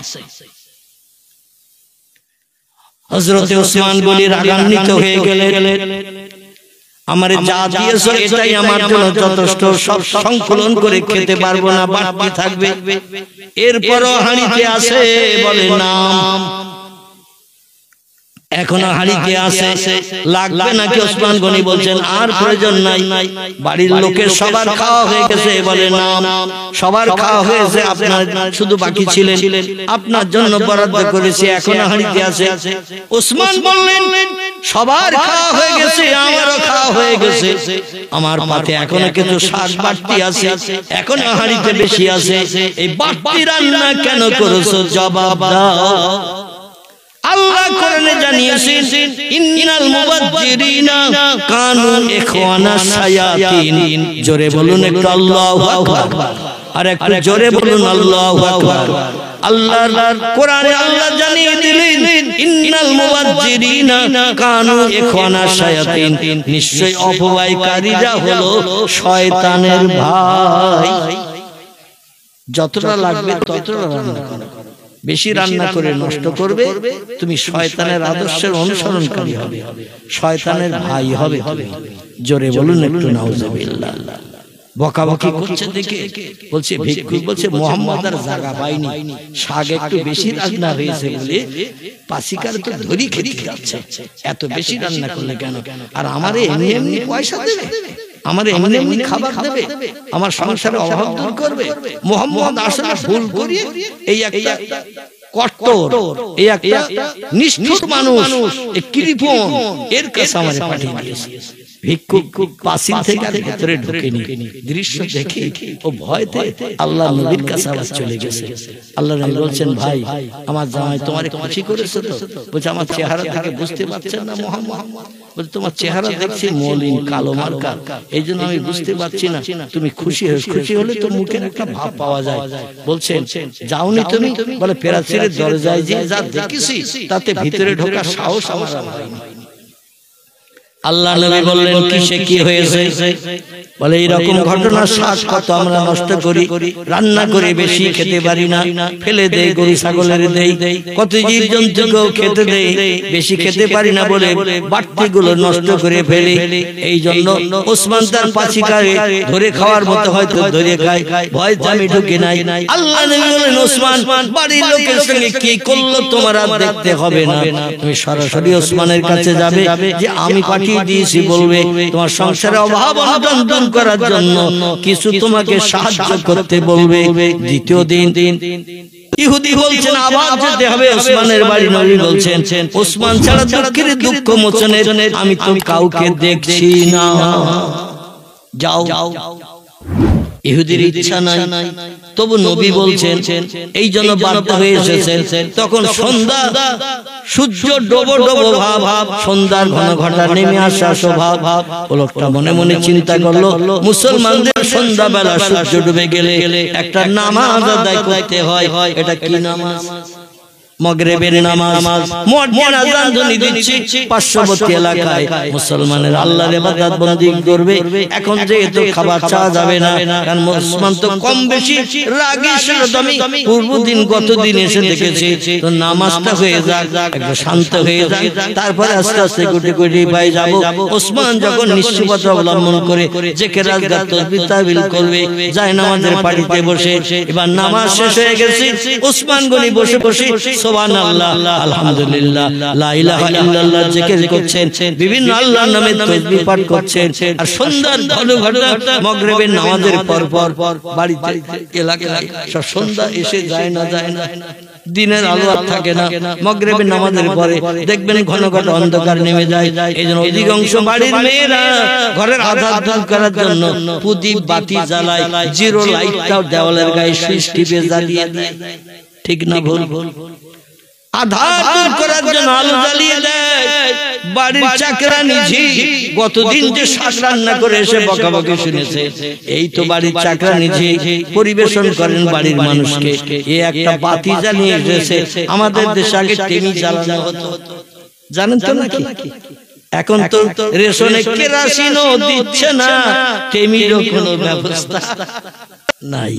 হযরত ওসমান গনি রাগান্বিত হয়ে গেলেন, আমারে যা দিয়েছো এটাই আমার জন্য যথেষ্ট, সব সংকলন করে খেতে পারবো না, বাড়তি থাকবে। এরপরও হাঁড়িতে আছে, বলে নাম এখনো হাঁড়িতে আছে, লাগবে নাকি? ওসমান গনি বলছেন আর প্রয়োজন নাই, বাড়ির লোকের সবার খাওয়া হয়ে গেছে। বলে নাম সবার খাওয়া হয়েছে, আপনার শুধু বাকি ছিলেন, আপনার জন্য বরাদ্দ করেছি, এখনো হাঁড়িতে আছে। ওসমান বললেন সবার খাওয়া হয়ে গেছে, আমারও খাওয়া হয়ে গেছে, আমার পাতে এখনো কিছু শাক বাড়তি আছে, এখনো হাঁড়িতে বেশি আছে, এই বাড়তি রান্না কেন করেছো? জবাব দাও। আল্লাহ কোরআনে জানিয়েছেন ইন্নাল মুবাজ্জিরিনা কানু ইখওয়ানা শায়াতিন। জোরে বলুন একটু আল্লাহু আকবার, আর একটু জোরে বলুন আল্লাহু আকবার। আল্লাহর কোরআনে আল্লাহ জানিয়ে দিলেন ইন্নাল মুবাজ্জিরিনা কানু ইখওয়ানা শায়াতিন, নিশ্চয় অপব্যয়কারীরা হলো শয়তানের ভাই। যতটা লাগবে ততটা রান্না করো, বেশি রান্না করে নষ্ট করবে তুমি শয়তানের আদর্শের অনুসরণকারী হবে, শয়তানের ভাই হবে। জোরে বলুন একটু নাউজুবিল্লাহ। বকাবকি করছে দেখে বলছে ভিক্ষুক বলছে মোহাম্মদ আর জায়গা পাইনি, শাক একটু বেশি রান্না হয়েছে বলে পাসিকার তো ধরি খেতে যাচ্ছে, এত বেশি রান্না করলে কেন? আর আমারে এমনি এমনি পয়সা দেবে, আমার এমনি এমনি খাবার দেবে, আমার সংসারে অভাব দূর করবে। মোহাম্মদ আসলে ভুল করিয়ে এই একটা কট্টর, এই একটা নিষ্ঠুর মানুষ, এই কৃপণ এর কাছে আমারে পাঠিয়ে দিয়েছে। ভিক্ষুক পাসিল থেকে ভিতরে ঢুকেনি, দৃশ্য দেখে ও ভয়তে আল্লাহ নবীর কাছে আবার চলে গেছে। আল্লাহ নবী বলছেন ভাই আমার জামাই তোমারে খুশি করেছে তো? বলছে আমার চেহারা দেখে বুঝতে পারছেন না মোহাম্মদ? বলছে তোমার চেহারা দেখছি মলিন কালো মার্কা, এই জন্য আমি বুঝতে পারছি না তুমি খুশি হলে তো মুখের একটা ভাব পাওয়া যায়। বলছেন যাওনি তুমি? বলে পেরাচিরের দরজায় যে যা দেখেছি তাতে ভিতরে ঢোকার সাহস আমার হয়নি। আল্লাহ নবী বললেন কিসে কি হয়েছে? বলে এইরকম ঘটনা শ্বাস কত আমরা নষ্ট করি, রান্না করে বেশি খেতে পারি না, ফেলে দেই, গরু ছাগলের দেই, কত জীব জন্তুকেও খেতে দেই, বেশি খেতে পারি না বলে বাড়তি গুলো নষ্ট করে ফেলি। এই জন্য ওসমান তার পাছিকারে ধরে খাওয়ার মতো হয়তো ধরে খায়, ভয় আমি ঢুকে নাই। আল্লাহ নবী বলেন ওসমান বাড়ির লোকের সঙ্গে কি করলো তোমার আর দেখতে হবে না, তুমি সরাসরি ওসমানের কাছে যাবে যে আমি পাঠিয়ে দিয়েছি, বলবে তোমার সংসারে অভাব অনটন দূর করার জন্য কিছু তোমাকে সাহায্য করতে বলবে। দ্বিতীয় দিন ইহুদি বলছেন আবার যেতে হবে ওসমানের বাড়ি। নবী বলছেন ওসমান ছাড়া দুঃখের দুঃখ মোচনের আমি তো কাউকে দেখছি না, যাও। ইহুদির ইচ্ছা নাই, তবু নবী বলছেন এই জন্য বাধ্য হয়ে এসেছেন। তখন সন্ধ্যা, সূর্য ডোবো ডোবো ভাব, সন্ধ্যার ঘন ঘটা নেমে আসা স্বভাব। লোকটা মনে মনে চিন্তা করলো মুসলমানদের সন্ধ্যাবেলা সূর্য ডুবে গেলে একটা নামাজ আদায় করতে হয়, এটা কি নামাজ? মাগরিবের নামাজ। মুয়াজ্জিন আযান ধ্বনি দিচ্ছে পার্শ্ববর্তী এলাকায় মুসলমানের আল্লাহর ইবাদত বন্দেগি করবে। এখন যেহেতু খাবার চাওয়া যাবে না, কারণ মুসলমান তো কম বেশি রাগী সারদমি, পূর্বদিন গত দিন এসে দেখেছে, তো নামাজটা হয়ে যাক, একটু শান্ত হয়ে যাক, তারপরে আস্তে আস্তে গুটি গুটি পাই যাব। ওসমান যখন নিশ্চয়তা অবলম্বন করে জিকির আজকার তাসবিহ তাহলিল করবে, যায় নামাজের পাটিতে বসে, এবার নামাজ শেষ হয়ে গেছে, ওসমান গনি বসে বসে সুবহানাল্লাহ, আলহামদুলিল্লাহ, লা ইলাহা ইল্লাল্লাহ জিকির করছেন, বিভিন্ন আল্লাহর নামে তাসবিহ পাঠ করছেন। আর সন্ধ্যার ঘন ঘটা মাগরিবের নামাজের পর বাড়িতে এলাকায় সব সন্ধ্যা এসে যায় না, দিনের আলো আর থাকে না। মাগরিবের নামাজের পরে দেখবেন ঘন ঘটা অন্ধকার নেমে যায়। এইজন্য অধিকাংশ বাড়ির মেয়েরা ঘরের আধার দূর করার জন্য প্রদীপ বাতি জ্বালায়, জিরো লাইটটাও দেওয়ালের গায়ে সুইচ টিপে জ্বালিয়ে দেয়। ঠিক না ভুল? আধার দূর করার জন্য আলো জ্বালিয়ে দেয়। বাড়ির চাকরানি ঝি গতদিন যে শাক রান্না করে এসে বকাবকি শুনেছে, এই তো বাড়ির চাকরানি ঝি পরিবেশন করেন বাড়ির মানুষকে। এই একটা বাতি জ্বালিয়ে এসেছে। আমাদের দেশে আগে টেমি জ্বালানো হতো, জানেন তো নাকি? এখন তো রেশনে কেরোসিনও দিচ্ছে না, টেমিরও কোনো ব্যবস্থা নাই।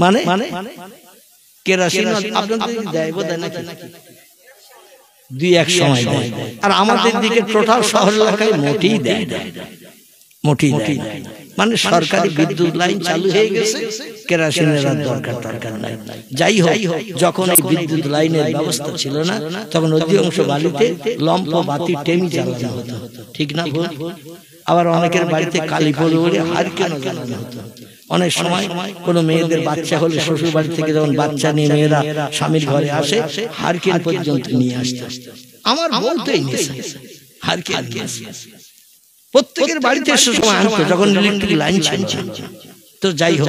মানে কেরোসিন আপনাদের দেয় বোধহয় নাকি? দুই এক সময় দেয়, আর আমাদের দিকে টোটাল শহর এলাকায় মোটেই দেয় না, মোটেই দেয় না। মানে সরকারি বিদ্যুৎ লাইন চালু হয়ে গেছে, কেরোসিনের আর দরকার নাই। যাই হোক, যখন এই বিদ্যুৎ লাইনের ব্যবস্থা ছিল না, তখন অধিকাংশ বাড়িতে লম্প বাতি টেমি জ্বালানো হতো। ঠিক না ভুল? আবার অনেকের বাড়িতে কালী পড়ে বলে হারিকেন জ্বালানো হতো। অনেক সময় কোনো মেয়েদের বাচ্চা হলে শ্বশুর বাড়ি থেকে যখন বাচ্চা নিয়ে মেয়েরা স্বামীর ঘরে আসে, হারিকেন পর্যন্ত নিয়ে আসতো। আমার বলতেই হারিকেন প্রত্যেকের বাড়িতে সে সময় আনতো যখন ইলেকট্রিক লাইন ছিল। তো যাই হোক,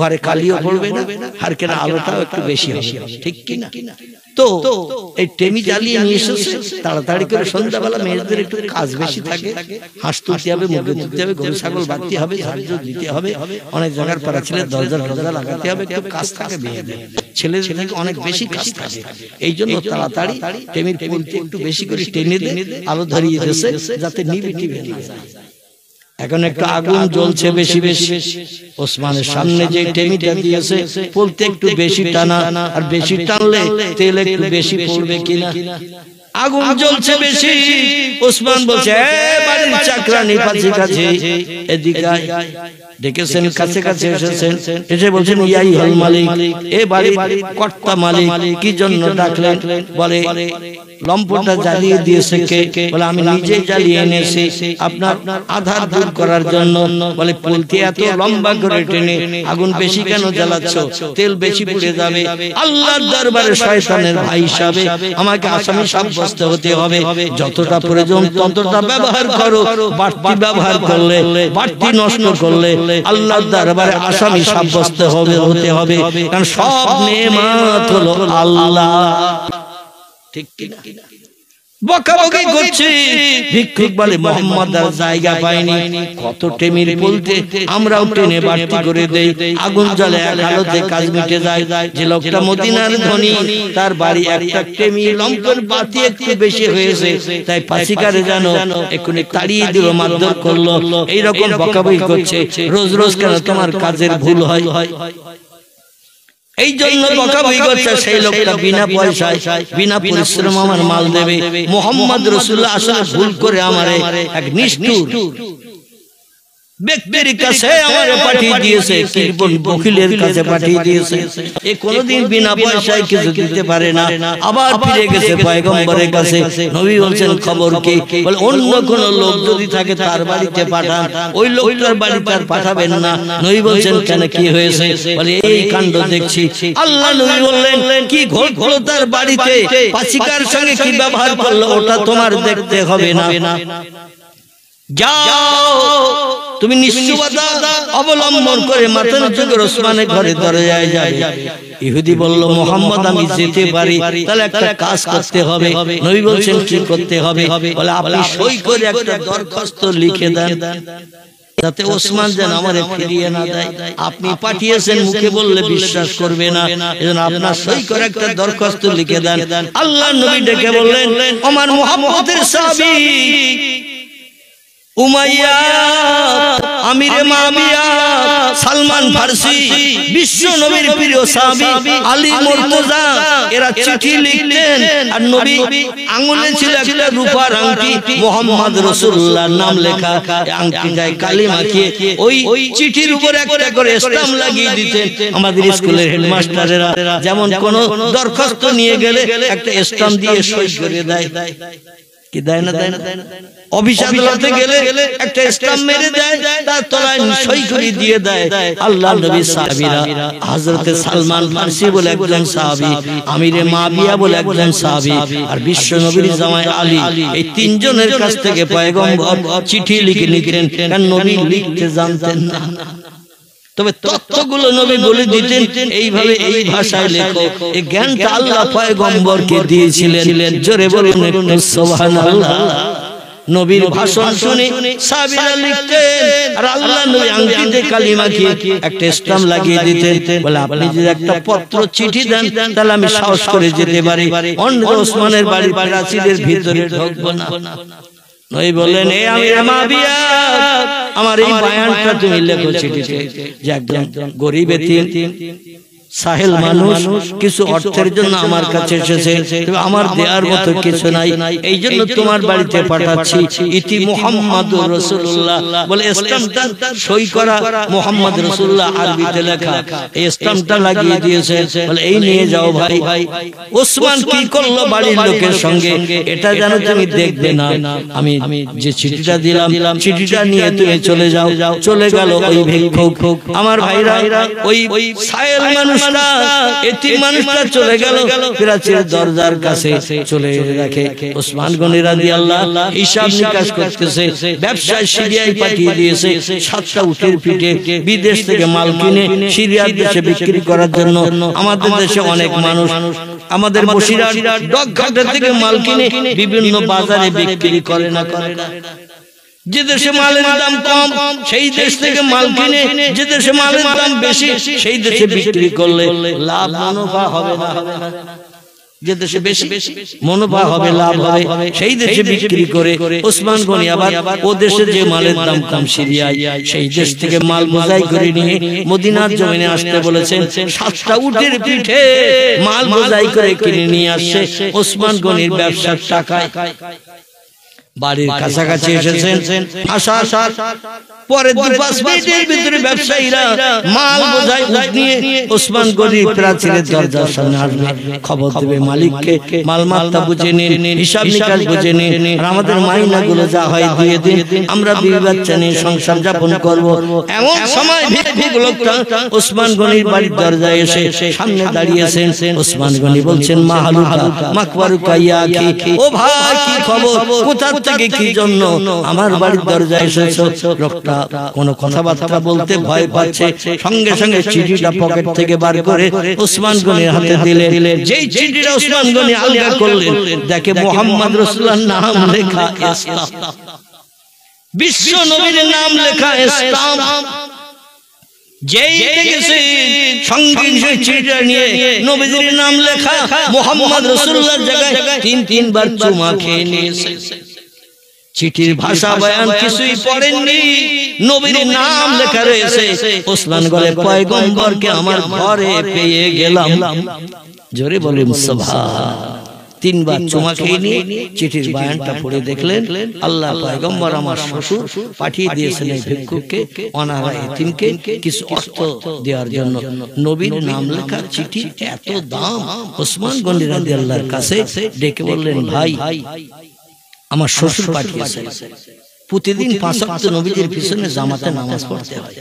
ঘরে কালিও পড়বে না, হারিকেন আলোটাও একটু বেশি হবে। ঠিক কিনা? তো এই টেমি জ্বালিয়ে নিয়ে এসেছে তাড়াতাড়ি করে সন্ধ্যাবেলা মেয়েদের একটু কাজ বেশি থাকে, হাঁস তুলতে হবে, মুরগি তুলতে হবে, গরু ছাগল বাঁধতে হবে, ঝাড় দিতে হবে, অনেক জায়গার পাড়া ছেলের দরজা লাগাতে হবে, একটু কাজ থাকে মেয়েদের, ছেলের থেকে অনেক বেশি কাজ থাকে। এই জন্য তাড়াতাড়ি টেমির পুলকে একটু বেশি করে টেনে দিয়ে আলো ধরিয়ে দিয়েছে যাতে নিভে টিভে না যায়। এখন একটু আগুন জ্বলছে বেশি বেশি, ওসমানের সামনে যে টেমিটা দিয়েছে বলতে একটু বেশি টানা, আর বেশি টানলে তেল একটু বেশি পড়বে কিনা। আগুন জ্বলছে বেশি, ওসমান বলছে বাড়ির চাকরানি পাশে কাছে এদিকে ডেকেছেন, কাছে কাছে এসেছেন, এসে বলছেন ইয়াই হল মালিক, এ বাড়ির কর্তা মালিক, কি জন্য ডাকলেন? বলে লম্পটা জ্বালিয়ে দিয়েছে কে? বলে আমি নিজে জ্বালিয়ে এনেছি আপনার আধার দূর করার জন্য। বলে পুলতে এত লম্বা করে টেনে আগুন বেশি কেন জ্বালাচ্ছ? তেল বেশি পুড়ে যাবে। আল্লাহর দরবারে শয়তানের ভাই হিসাবে আমাকে আসামি সাব্যস্ত হতে হবে, যতটা প্রয়োজন ততটা ব্যবহার করো, বাড়তি ব্যবহার করলে, বাড়তি নষ্ট করলে আল্লাহর দরবারে আসামি সাব্যস্ত হতে হবে, কারণ সব নেয়ামত হলো আল্লাহ। ঠিক কিনা? বকাবকি করছে, ভিক্ষুক বলে মোহাম্মদ আর জায়গা পায়নি, কত টেমির বলতে আমরাও টেনে বাড়তি করে দেই, আগুন জ্বলে এক আলোতে কাজ মিটে যায়। যে লোকটা মদিনার ধনী তার বাড়ি একটা টেমি লম্পের বাতি একটু বেশি হয়েছে, তাই পাসিকারে জানো এক্ষুনি তাড়িয়ে দিল, মারধর করলো, এইরকম বকাবকি করছে। রোজ রোজ কেন তোমার কাজের ভুল হয়? এই জন্য বকাবকি করছে। সেই লোকটা বিনা পয়সায় বিনা পরিশ্রম আমার মাল দেবে। মুহাম্মদ রাসূলুল্লাহ আসলে ভুল করে আমারে এক নিষ্ঠুর ব্যক্তির কাছে আমারে পাঠিয়ে দিয়েছে, কিরবন বকিলের কাছে পাঠিয়ে দিয়েছে। এ কোনোদিন বিনা পয়সায় কিছু দিতে পারে না, আবার ফিরে গেছে পয়গম্বরের কাছে। নবী বলছেন খবর কি? বলে অন্য কোন লোক যদি থাকে তার বাড়িতে পাঠান, ওই লোকটার বাড়িতে আর পাঠাবেন না। নবী বলছেন কেন, কি হয়েছে? বলে এই কাণ্ড দেখছি। আল্লাহ নবী বললেন কি ঘটলো তার বাড়িতে, পাসিকার সঙ্গে কি ব্যবহার করলো ওটা তোমার দেখতে হবে না, যাও তুমি নিশ্চয়তা অবলম্বন করে মাথা নিচু করে ওসমানের ঘরে দরজায় যাবে। ইহুদি বলল মুহাম্মদ আমি যেতে পারি, তাহলে একটা কাজ করতে হবে। নবী বলছেন কি করতে হবে? বলে আপনি সই করে একটা দরখাস্ত লিখে দেন, যাতে ওসমান যেন আমারে ফিরিয়ে না দেয়। আপনি পাঠিয়েছেন, মুখে বললে বিশ্বাস করবে না, এজন্য আপনার সই করে একটা দরখাস্ত লিখে দেন। আল্লাহ নবী ডেকে বললেন আমার মুহাম্মদের সাহাবী উমাইয়া, আমিরে মুআবিয়া, সালমান ফারসি, বিশ্ব নবীর প্রিয় সাহাবী আলী মুর্তজা, এরা চিঠি লিখতেন, আর নবী আঙ্গুলে ছিল একটা রূপার আংটি, মুহাম্মদ রাসূলুল্লাহর নাম লেখা, আংটি গায়ে কালি মাখিয়ে ওই চিঠির উপর একটা করে স্টাম্প লাগিয়ে দিতেন। আমাদের স্কুলের হেডমাস্টারেরা যেমন কোন দরখাস্ত নিয়ে গেলে একটা স্টাম্প দিয়ে সই করে দেয়, কি দেয় না? দেয় না? অফিস আদালতে গেলে একটা স্টাম্প মেরে দেয়, তার তলায় সই করে দিয়ে দেয়। আল্লাহর নবীর সাহাবীরা হযরতে সালমান ফারসি বলে একজন সাহাবী, আমিরে মুআবিয়া বলে একজন সাহাবী, আর বিশ্ব নবীর জামাই আলী, এই তিনজনের কাছ থেকে পয়গম্বর চিঠি লিখে নিতেন, কারণ নবী লিখতে জানতেন না, তবে তথ্যগুলো নবী বলে দিতেন এইভাবে, এই ভাষায় লেখো। এই জ্ঞানটা আল্লাহ পয়গম্বরকে দিয়েছিলেন। জোরে বলুন একটু সুবহানাল্লাহ। নবীর ভাষণ শুনে সাহাবীরা লিখতেন, আর আল্লাহ নবী আংটিতে কালিমা কি একটা স্টাম্প লাগিয়ে দিতেন। বলে আপনি যদি একটা পত্র চিঠি দেন তাহলে আমি সাহস করে যেতে পারি, অন্য ওসমানের বাড়ির প্রাচীরের ভিতরে ঢুকবো না। নবী বললেন এ আমিরে মুআবিয়া, আমার এই বয়ানটা তুমি লেখো চিঠিতে, যে একজন গরীব এতিম সাহেল মানুষ কিছু অর্থের জন্য আমার কাছে এসেছে, তবে আমার দেওয়ার মতো কিছু নাই, এই জন্য তোমার বাড়িতে পাঠাচ্ছি। ইতি মুহাম্মাদুর রাসূলুল্লাহ, বলে স্টাম্পটা সই করা মুহাম্মদ রাসূলুল্লাহ আরবিতে লেখা, এই স্টাম্পটা লাগিয়ে দিয়েছে। বলে এই নিয়ে যাও ভাই। ওসমান কি করলো বাড়ির লোকের সঙ্গে, এটা যেন তুমি দেখবে না, আমি যে চিঠিটা দিলাম চিঠিটা নিয়ে তুমি চলে যাও। চলে গেল ওই ভিক্ষুক। আমার ভাইরা ওই সাহেল মানুষ এতিম মানুষটা চলে গেল, প্রাচীর দরজার কাছে চলে রাখে। ওসমান গনি রাদিয়াল্লাহু হিসাব নিকাশ করতেছে, ব্যবসায় সিরিয়ায় পাঠিয়ে দিয়েছে 7টা উটের পিঠে বিদেশ থেকে মাল কিনে সিরিয়ার দেশে বিক্রি করার জন্য। আমাদের দেশে অনেক মানুষ আমাদের বসিরহাট ডকঘাটা থেকে মাল কিনে বিভিন্ন বাজারে বিক্রি করে না করে না। যে দেশে মালের দাম কম সেই দেশ থেকে মাল কিনে যে দেশে মালের দাম বেশি সেই দেশে বিক্রি করলে লাভ মুনাফা হবে না। যে দেশে বেশি মুনাফা হবে লাভ হবে সেই দেশে বিক্রি করে ওসমান গনি আবার ও দেশে যে মালের দাম কম সিরিয়ায় সেই দেশ থেকে মাল বোঝাই করে নিয়ে মদিনার জমিনে আসতে বলেছেন। 7টা উটের পিঠে মাল বোঝাই করে কিনে নিয়ে আসছে ওসমান গনির ব্যবসার টাকায়। বাড়ির কাছাকাছি এসেছেন, আসার পরে 2-5 মিনিটের ভিতরে ব্যবসায়ীরা মাল বোঝাই উট নিয়ে ওসমান গনির প্রাচীরের দরজার সামনে আসবে, খবর দেবে মালিককে মাল মাত্রা বুঝে নিন, হিসাব নিকাশ বুঝে নিন, আর আমাদের মাইনাগুলো যা হয় দিয়ে দিন, আমরা বিবি বাচ্চা নিয়ে সংসার যাপন করব। এমন সময় ভিক লোকটা ওসমান গনির বাড়ির দরজায় এসে সামনে দাঁড়িয়েছেন। ওসমান গনি বলছেন, মা হালুকা মাকবারুকা ইয়া আখি, ও ভাই কি খবর, কোথা থেকে কি জন্য আমার বাড়ির দরজায় এসেছো? লোকটা কোনো কথাবার্তা বলতে ভয় পাচ্ছে, সঙ্গে সঙ্গে চিঠিটা পকেট থেকে বার করে ওসমান গনির হাতে দিলেন। যেই চিঠিটা ওসমান গনি আলগা করলেন, দেখে মুহাম্মদ রাসূলুল্লাহর নাম লেখা, বিশ্ব নবীর নাম লেখা ইসলাম। যেই দেখেছে সঙ্গে সেই চিঠিটা নিয়ে নবীজির নাম লেখা মুহাম্মদ রাসূলুল্লাহর জায়গায় 3 বার চুমা খেয়ে নিয়েছে। চিঠির ভাষা বয়ান কিছুই পড়েননি, নবীর নাম লেখা রয়েছে। ওসমান বলে, পয়গম্বরকে আমার ঘরে পেয়ে গেলাম। জোরে বলেন সুবহান। 3 বার চুমা খেয়ে নিয়ে চিঠির বয়ানটা পড়ে দেখলেন, আল্লাহ পয়গম্বর আমার শ্বশুর পাঠিয়ে দিয়েছেন এই ভিক্ষুককে, অনাথ এতিমকে কিছু অর্থ দেওয়ার জন্য। নবীর নাম লেখা চিঠি এত দাম। ওসমান গনি রাদিয়াল্লাহর কাছে ডেকে বললেন, ভাই আমার শ্বশুর পাঠিয়েছে, প্রতিদিন 5 ওয়াক্ত নবীজির পিছনে জামাতে নামাজ পড়তে হয়,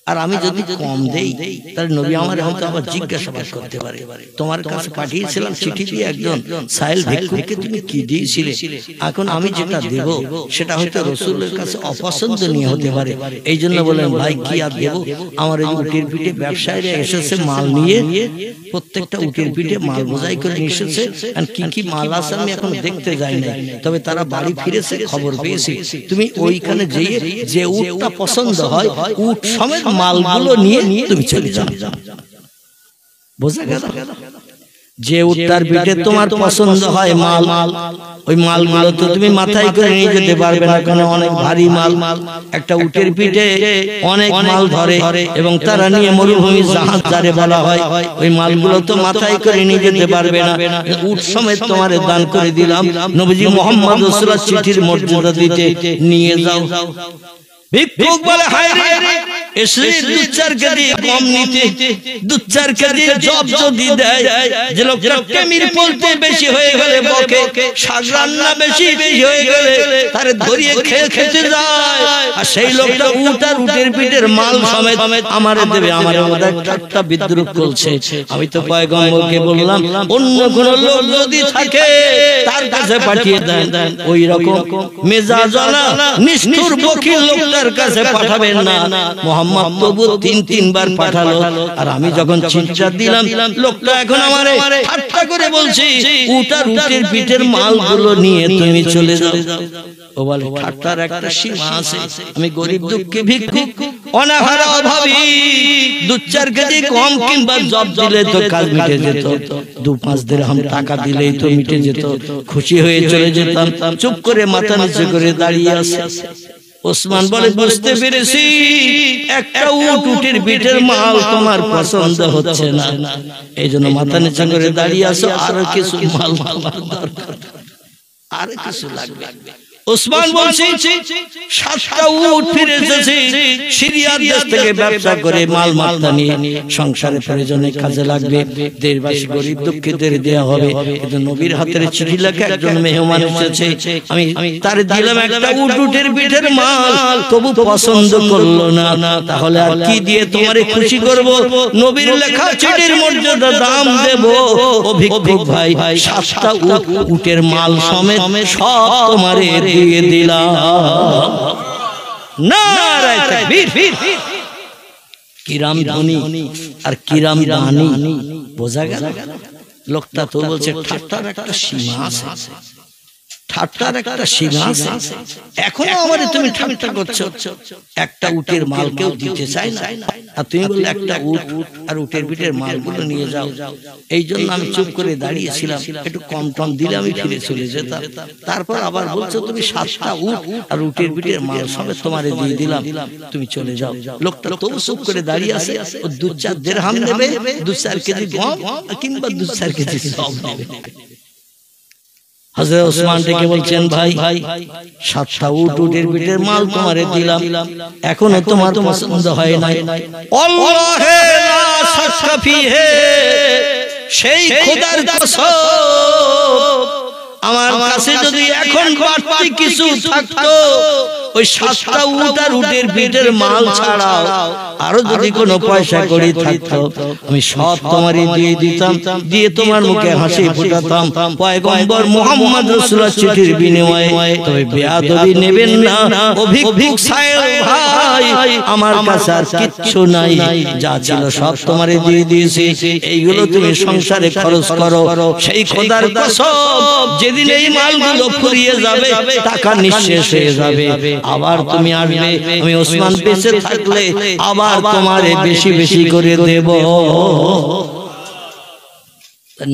আর আমি যদি কম দেই তাহলে নবী আমার হয়তো আবার জিজ্ঞাসাবাদ করতে পারে। তোমার কাছে পাঠিয়েছিলাম চিঠি দিয়ে একজন সাইল ভিক্ষুককে, তুমি কি দিয়েছিলে? এখন আমি যেটা দেব সেটা হয়তো রাসূলের কাছে অপছন্দনীয় হতে পারে। এই জন্য বলেন, ভাই কি আর দেব, আমার এই উটের পিঠে ব্যবসায়ীরা এসেছে মাল নিয়ে, প্রত্যেকটা উটের পিঠে মাল বোঝাই করে নিয়ে এসেছে, আর কি কি মাল আছে আমি এখন দেখতে যাই না, তবে তারা বাড়ি ফিরেছে, খবর পেয়েছি। তুমি ওইখানে যেয়ে যে উটটা পছন্দ হয় উট সমেত মালগুলো নিয়ে তুমি চলে যাও। বোঝা গেল? যে উটটার পিঠে তোমার পছন্দ হয় মাল, ওই মালগুলো তো তুমি মাথায় করে নিয়ে যেতে পারবে না, কারণ অনেক ভারী মাল। একটা উটের পিঠে অনেক মাল ধরে এবং তারা নিয়ে মরুভূমি জাহাজ যারে বলা হয়, ওই মালগুলো তো মাথায় করে নিয়ে যেতে পারবে না। উট সমেত তোমার দান করে দিলাম, নবীজি মুহাম্মদ রাসূলুল্লাহ চিঠির মর্যাদা দিতে নিয়ে যাও। ভিক্ষুক বলে, হায় রে, এসে 2-4 কেজি কম নিতে, 2-4 কেজি জব যদি দেয়, যে লোকটা টেমির বলতে বেশি হয়ে গেলে বকে, শাক রান্না বেশি হয়ে গেলে তারে ধরিয়ে খেতে যায়, আর সেই লোকটা উট আর উটের পিঠের মাল সমেত আমারে দেবে, আমার মধ্যে একটা বিদ্রুপ করছে। আমি তো পয়গম্বরকে বললাম, অন্য কোন লোক যদি থাকে তার কাছে পাঠিয়ে দেন, ওই রকম মেজাজওয়ালা নিষ্ঠুর বকিল লোকটার কাছে পাঠাবেন না। মুহাম্মদ তবু 3 বার পাঠালো, আর আমি যখন চিঠিটা দিলাম, লোকটা এখন আমারে ঠাট্টা করে বলছে, উট আর উটের পিঠের মালগুলো নিয়ে তুমি চলে যাও। ও বলে, ঠাট্টার একটা সীমা আছে, আমি গরিব দুঃখী ভিক্ষুক, অনাহারে অভাবী, 2-4 কেজি কম কিংবা জব দিলে তো কাজ মিটে যেত, 2-5 দিরহাম টাকা দিলেই তো মিটে যেত, খুশি হয়ে চলে যেতাম। চুপ করে মাথা নিচু করে দাঁড়িয়ে আছে। ওসমান বলে, বুঝতে পেরেছি, একটা উটের পিঠের মাল তোমার পছন্দ হচ্ছে না, এই জন্য মাথা নিচু করে দাঁড়িয়ে আছো, আরো কিছু মাল দরকার, আরো কিছু লাগবে। ওসমান বলছে, 7টা উট ফিরে এসেছে সিরিয়ার দেশ থেকে ব্যবসা করে, মাল মাত্রা নিয়ে সংসারের প্রয়োজনে কাজে লাগবে, দেশবাসী গরিব দুঃখীদের দেয়া হবে। কিন্তু নবীর হাতের চিঠি লেখা একজন মেহমান এসেছে, আমি তার দিলাম একটা উটের পিঠের মাল, তবু পছন্দ করলো না, তাহলে আর কি দিয়ে তোমারে খুশি করব? নবীর লেখা চিঠির মর্যাদা দাম দেব। ও ভিক্ষুক ভাই, 7টা উটের মাল সমেত সব তোমারে দিয়ে দিলাম। নারায়ে তাকবীর। কিরাম ধনী আর কিরাম দানী, বোঝা গেল? লোকটা তো বলছে ঠাট্টার একটা সীমা আছে, ঠাট্টার একটা সীমা আছে, এখনো আমারে তুমি ঠাট্টা করছো। একটা উটের মাল কেউ দিতে চায় না, আর তুমি বললে একটা উট আর উটের পিঠের মালগুলো নিয়ে যাও। এই জন্য আমি চুপ করে দাঁড়িয়েছিলাম, একটু কম টম দিলে আমি ফিরে চলে যেতাম। তারপর আবার বলছো তুমি 7টা উট আর উটের পিঠের মাল সবে তোমারে দিয়ে দিলাম, তুমি চলে যাও। লোকটা তবু চুপ করে দাঁড়িয়ে আছে। ও 2-4 দিরহাম নেবে, 2-4 কেজি গম কিংবা 2-4 কেজি সব নেবে। হযরত ওসমান ডেকে বলছেন, ভাই 7টা উটের পিঠের মাল তোমারে দিলাম, এখনো তোমার পছন্দ হয় নাই। আল্লাহে লা শাক্কা ফিহে, সেই খোদার কসম, আমার কাছে যদি এখন বাড়তি কিছু থাকতো, ওই 7টা উট আর উটের পিঠের মাল ছাড়াও আরো যদি কোনো পয়সা করি থাকতো, আমি সব তোমারই দিয়ে দিতাম, দিয়ে তোমার মুখে হাসি ফোটাতাম পয়গম্বর মুহাম্মদ রাসূলুল্লাহ চিঠির বিনিময়ে। তবে বেয়াদবি নেবেন না, অভিক সাহেব ভাই, আমার কাছে আর কিচ্ছু নাই, যা ছিল সব তোমারে দিয়ে দিয়েছি, এইগুলো তুমি সংসারে খরচ করো। সেই খোদার কসম, যেদিন এই মালগুলো ফুরিয়ে যাবে, টাকা নিঃশেষ হয়ে যাবে, আবার তুমি আসবে, আমি ওসমান বেঁচে থাকলে আবার তোমারে বেশি বেশি করে দেব।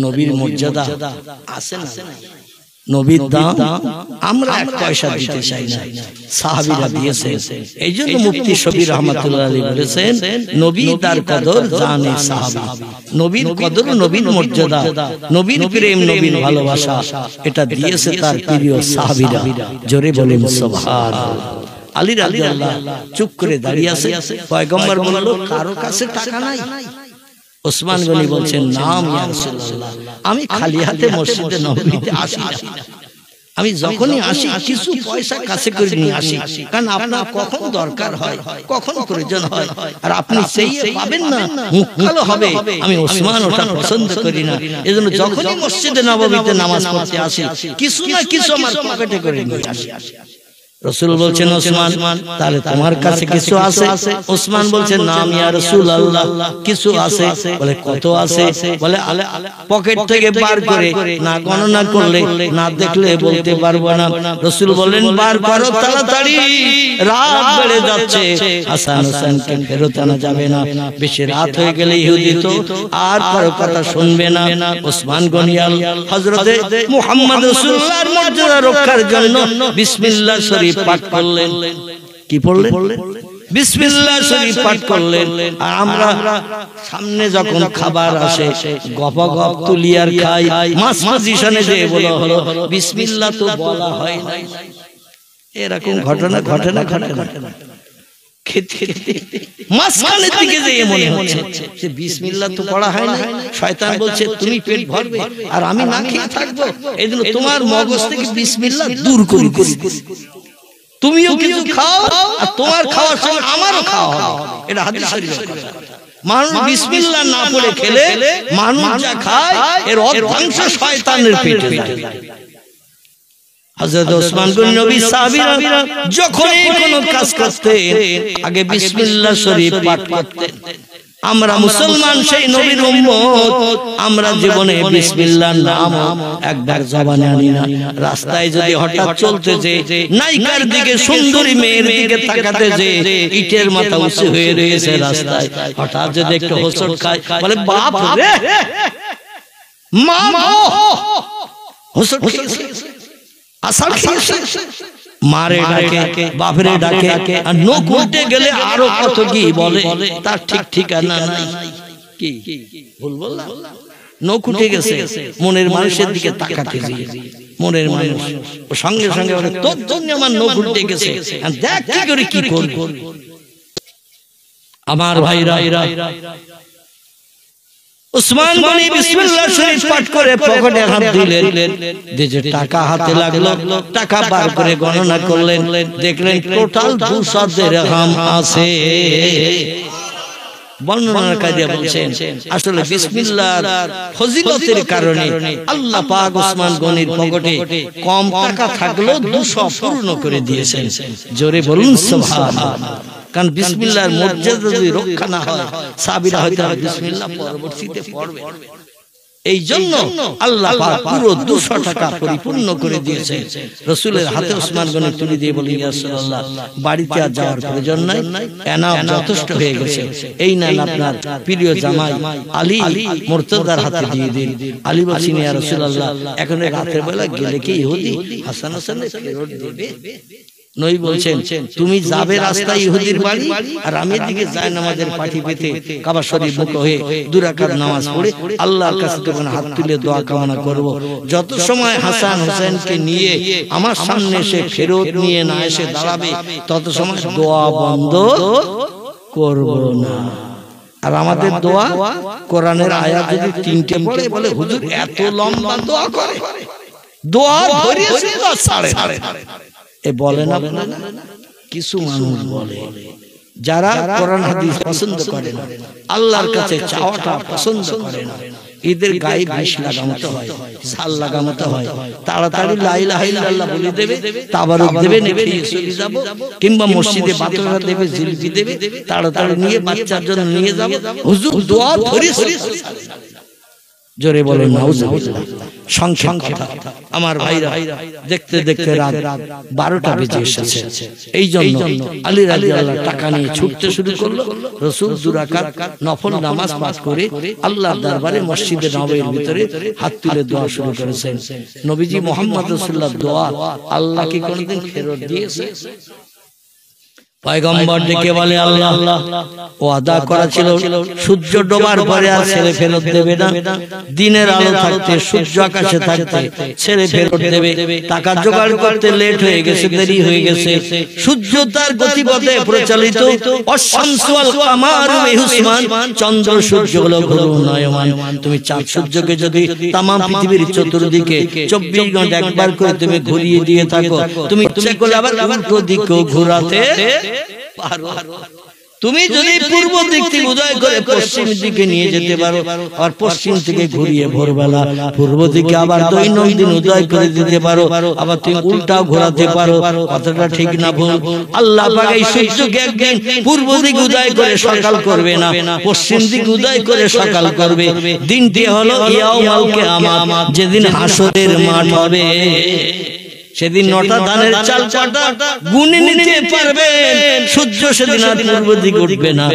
নবীর মর্যাদা আছে না, নবীর দাম আমরা 1 পয়সা দিতে চাই না, সাহাবীরা দিয়েছে। এই জন্য মুফতি শফি রহমাতুল্লাহ আলাইহি বলেছেন, নবী তার কদর জানে সাহাবী। নবীর কদর, নবীর মর্যাদা, নবীর প্রেম, নবীর ভালোবাসা, এটা দিয়েছে তার প্রিয় সাহাবীরা। জোরে বলেন সুবহানাল্লাহ। আলী রাদিয়াল্লাহু চুপ করে দাঁড়িয়ে আছে। পয়গম্বর বলল, কারো কাছে টাকা নাই? ওসমান গনি বলছেন, নাম ইয়া রাসূলুল্লাহ, আমি খালি হাতে মসজিদে নববীতে আসি না, আমি যখনই আসি কিছু পয়সা কাছে করে নিয়ে আসি, কারণ আপনার কখন দরকার হয়, কখন প্রয়োজন হয়, আর আপনি সেই পাবেন না, মুখ কালো হবে। আমি ওসমান ওটা পছন্দ করি না, এজন্য যখনই মসজিদে নববীতে নামাজ পড়তে আসি কিছু না কিছু আমার পকেটে করে নিয়ে আসি। রাসূল বলছেন, ওসমান তাহলে তোমার কাছে কিছু আছে? ওসমান বলছেন, নাম ইয়া রাসূলুল্লাহ, কিছু আছে। বলে কত আছে? বলে পকেট থেকে বার করে না গণনা করলে, না দেখলে বলতে পারবো না। রাসূল বলেন, বার করো তাড়াতাড়ি, রাত বেড়ে যাচ্ছে, হাসান হোসেনকে ফেরত আনা যাবে না, বেশি রাত হয়ে গেলে ইহুদি তো আর কারো কথা শুনবে না। ওসমান গনিয়াল হযরতে মুহাম্মদ রাসূলুল্লাহর মর্যাদা রক্ষার জন্য বিসমিল্লাহ শরীফ পাঠ করলেন। কি পড়লেন? বিসমিল্লাহ শরীফ পাঠ করলেন। আর আমরা সামনে যখন খাবার আসে গপাগপ তুলি আর খাই, মাস পজিশনে যে বলা হলো বিসমিল্লাহ তো বলা হয় না, এরকম ঘটনা ঘটে না? মাঝখানের দিকে যে মনে হচ্ছে যে বিসমিল্লাহ তো পড়া হয় না, শয়তান বলছে তুমি পেট ভরবে আর আমি না খেয়ে থাকবো, এইজন্য তোমার মগজ থেকে বিসমিল্লাহ দূর করি, তুমিও কিছু খাও আর তোমার খাওয়ার সঙ্গে আমারও খাওয়া হবে। এটা হাদিস শরীফের কথা। মানুষ বিসমিল্লাহ না পড়ে খেলে মানুষ যা খায় এর অর্ধাংশ শয়তানের পেটে যায়। হযরত ওসমান গনি নবী সাহাবীরা যখনই কোনো কাজ করতেন আগে বিসমিল্লাহ শরীফ পাঠ করতেন। আমরা মুসলমান, সেই নবীর উম্মত, আমরা জীবনে বিসমিল্লাহর নাম একবার জবানে আনি না। রাস্তায় যদি হঠাৎ চলতে যে নায়িকার দিকে, সুন্দরী মেয়ের দিকে তাকাতে যে ইটের মাথা উঁচু হয়ে রয়েছে রাস্তায়, হঠাৎ যদি একটু হোঁচট খায়, বলে বাপ রে, মা হোঁচট খেয়েছে, আসার খেয়েছে, মারে ডাকে, বাপরে ডাকে, আর নখ উল্টে গেলে আরো কত কি বলে, তার ঠিক ঠিকানা নাই। কি ভুল বললাম? নখ উঠে গেছে, মনের মানুষের দিকে তাকাতে গিয়ে মনের মানুষ সঙ্গে সঙ্গে বলে, তোর জন্য আমার নখ উঠে গেছে, দেখ কি করে কি করব। আমার ভাইরা, ওসমান গনি বিসমিল্লাহ শরীফ পাঠ করে পকেটে হাত দিলেন, যে টাকা হাতে লাগলো, টাকা বার করে গণনা করলেন, দেখলেন টোটাল 200 দিরহাম আছে। বর্ণনাকারীরা বলছেন আসলে বিসমিল্লাহর ফজিলতের কারণে আল্লাহ পাক ওসমান গনির পকেটে কম টাকা থাকলেও 200 পূর্ণ করে দিয়েছেন। জোরে বলুন সুবহানাল্লাহ। কারণ বিসমিল্লাহর মর্যাদা যদি রক্ষা না হয়, সাহাবীরা হয়তো বিসমিল্লাহ পরবর্তীতে পড়বে। এই জন্য আল্লাহ পাক পুরো 200 টাকা পরিপূর্ণ করে দিয়েছে। রাসূলের হাতে ওসমান গনি তুলে দিয়ে বলেন, ইয়া রাসূলুল্লাহ, বাড়িতে আর যাওয়ার প্রয়োজন নাই, এনাফ যথেষ্ট হয়ে গেছে। এই নেন আপনার প্রিয় জামাই আলী মুর্তজার হাতে দিয়ে দিন। আলী বলছেন, ইয়া রাসূলুল্লাহ, এখন রাতের বেলা গেলে কি ইহুদি হাসান হোসেনের ফেরত দেবে? নবী বলছেন, তুমি যাবে রাস্তায় ইহুদির বাড়ি, আর আমি দিকে যায় নামাজের পাঠি পেতে কাবা শরীফ মুখ হয়ে 2 রাকাত নামাজ পড়ে আল্লাহর কাছে তখন হাত তুলে দোয়া কামনা করব। যত সময় হাসান হোসেনকে নিয়ে আমার সামনে এসে ফেরত নিয়ে না এসে দাঁড়াবে, তত সময় দোয়া বন্ধ করব না। আর আমাদের দোয়া, কোরআনের আয়াত যদি 3টে পড়ে বলে, হুজুর এত লম্বা দোয়া করে, দোয়া ধরিয়েছে তো ছাড়ে এ বলে না। কিছু মানুষ বলে যারা কোরআন হাদিস পছন্দ করে না, আল্লাহর কাছে চাওয়াটা পছন্দ করে না, এদের গায়ে বিষ লাগাতে হয়, সাল লাগাতে হয়। তাড়াতাড়ি লা ইলাহা ইল্লাল্লাহ বলে দেবে, তাবারুক দেবে, নেফিয়ে চলে যাব, কিংবা মসজিদে বাতরা দেবে, জিলবি দেবে, তাড়াতাড়ি নিয়ে বাচ্চার জন্য নিয়ে যাব, হুজুর দোয়া ধরিয়েছে। জোরে বলেন নাউজুবিল্লাহ। সংখ্যা আমার ভাইরা, দেখতে দেখতে রাত 12টা বেজে এসেছে। এই জন্য আলী রাদিয়াল্লাহু টাকা নিয়ে ছুটতে শুরু করলো। রাসূল 2 রাকাত নফল নামাজ পাঠ করে আল্লাহর দরবারে মসজিদে নববীর ভিতরে হাত তুলে দোয়া শুরু করেছেন। নবীজি মুহাম্মদ রাসূলুল্লাহ দোয়া আল্লাহ কি কোনদিন ফেরত দিয়েছে? পয়গম্বর ডেকে বলে, আল্লাহ ওয়াদা করা ছিল সূর্য ডোবার পরে আর ছেলে ফেরত দেবে না, দিনের আলো থাকতে সূর্য আকাশে থাকতে ছেলে ফেরত দেবে। টাকা জোগাড় করতে লেট হয়ে গেছে, দেরি হয়ে গেছে, সূর্য তার গতিপথে প্রচলিত, অশামসু ওয়াল কামারু বিহুসমান, চন্দ্র সূর্য হলো ঘূর্ণায়মান। তুমি চাঁদ সূর্যকে যদি তাম পৃথিবীর চতুর্দিকে 24 ঘন্টা একবার করে তুমি ঘুরিয়ে দিয়ে থাকো, তুমি ইচ্ছা করলে আবার উল্টো দিকেও ঘোরাতে পারো। তুমি যদি পূর্ব দিক থেকে উদয় করে পশ্চিম দিকে নিয়ে যেতে পারো, আর পশ্চিম থেকে ঘুরিয়ে ভোরবেলা পূর্ব দিকে আবার দৈনন্দিন উদয় করে দিতে পারো, আবার তুমি উল্টাও ঘোরাতে পারো। কথাটা ঠিক না ভুল? আল্লাহ পাক এই সূর্যকে একদিন পূর্ব দিকে উদয় করে সকাল করবে না, পশ্চিম দিকে উদয় করে সকাল করবে। দিনটি হলো ইয়াউমুল কিয়ামাত, যেদিন হাসরের মাঠ হবে। সেদিন 9টা ধানের চাল পাটা গুনে নিতে পারবে, সূর্য সেদিন আর পূর্ব দিকে উঠবে না,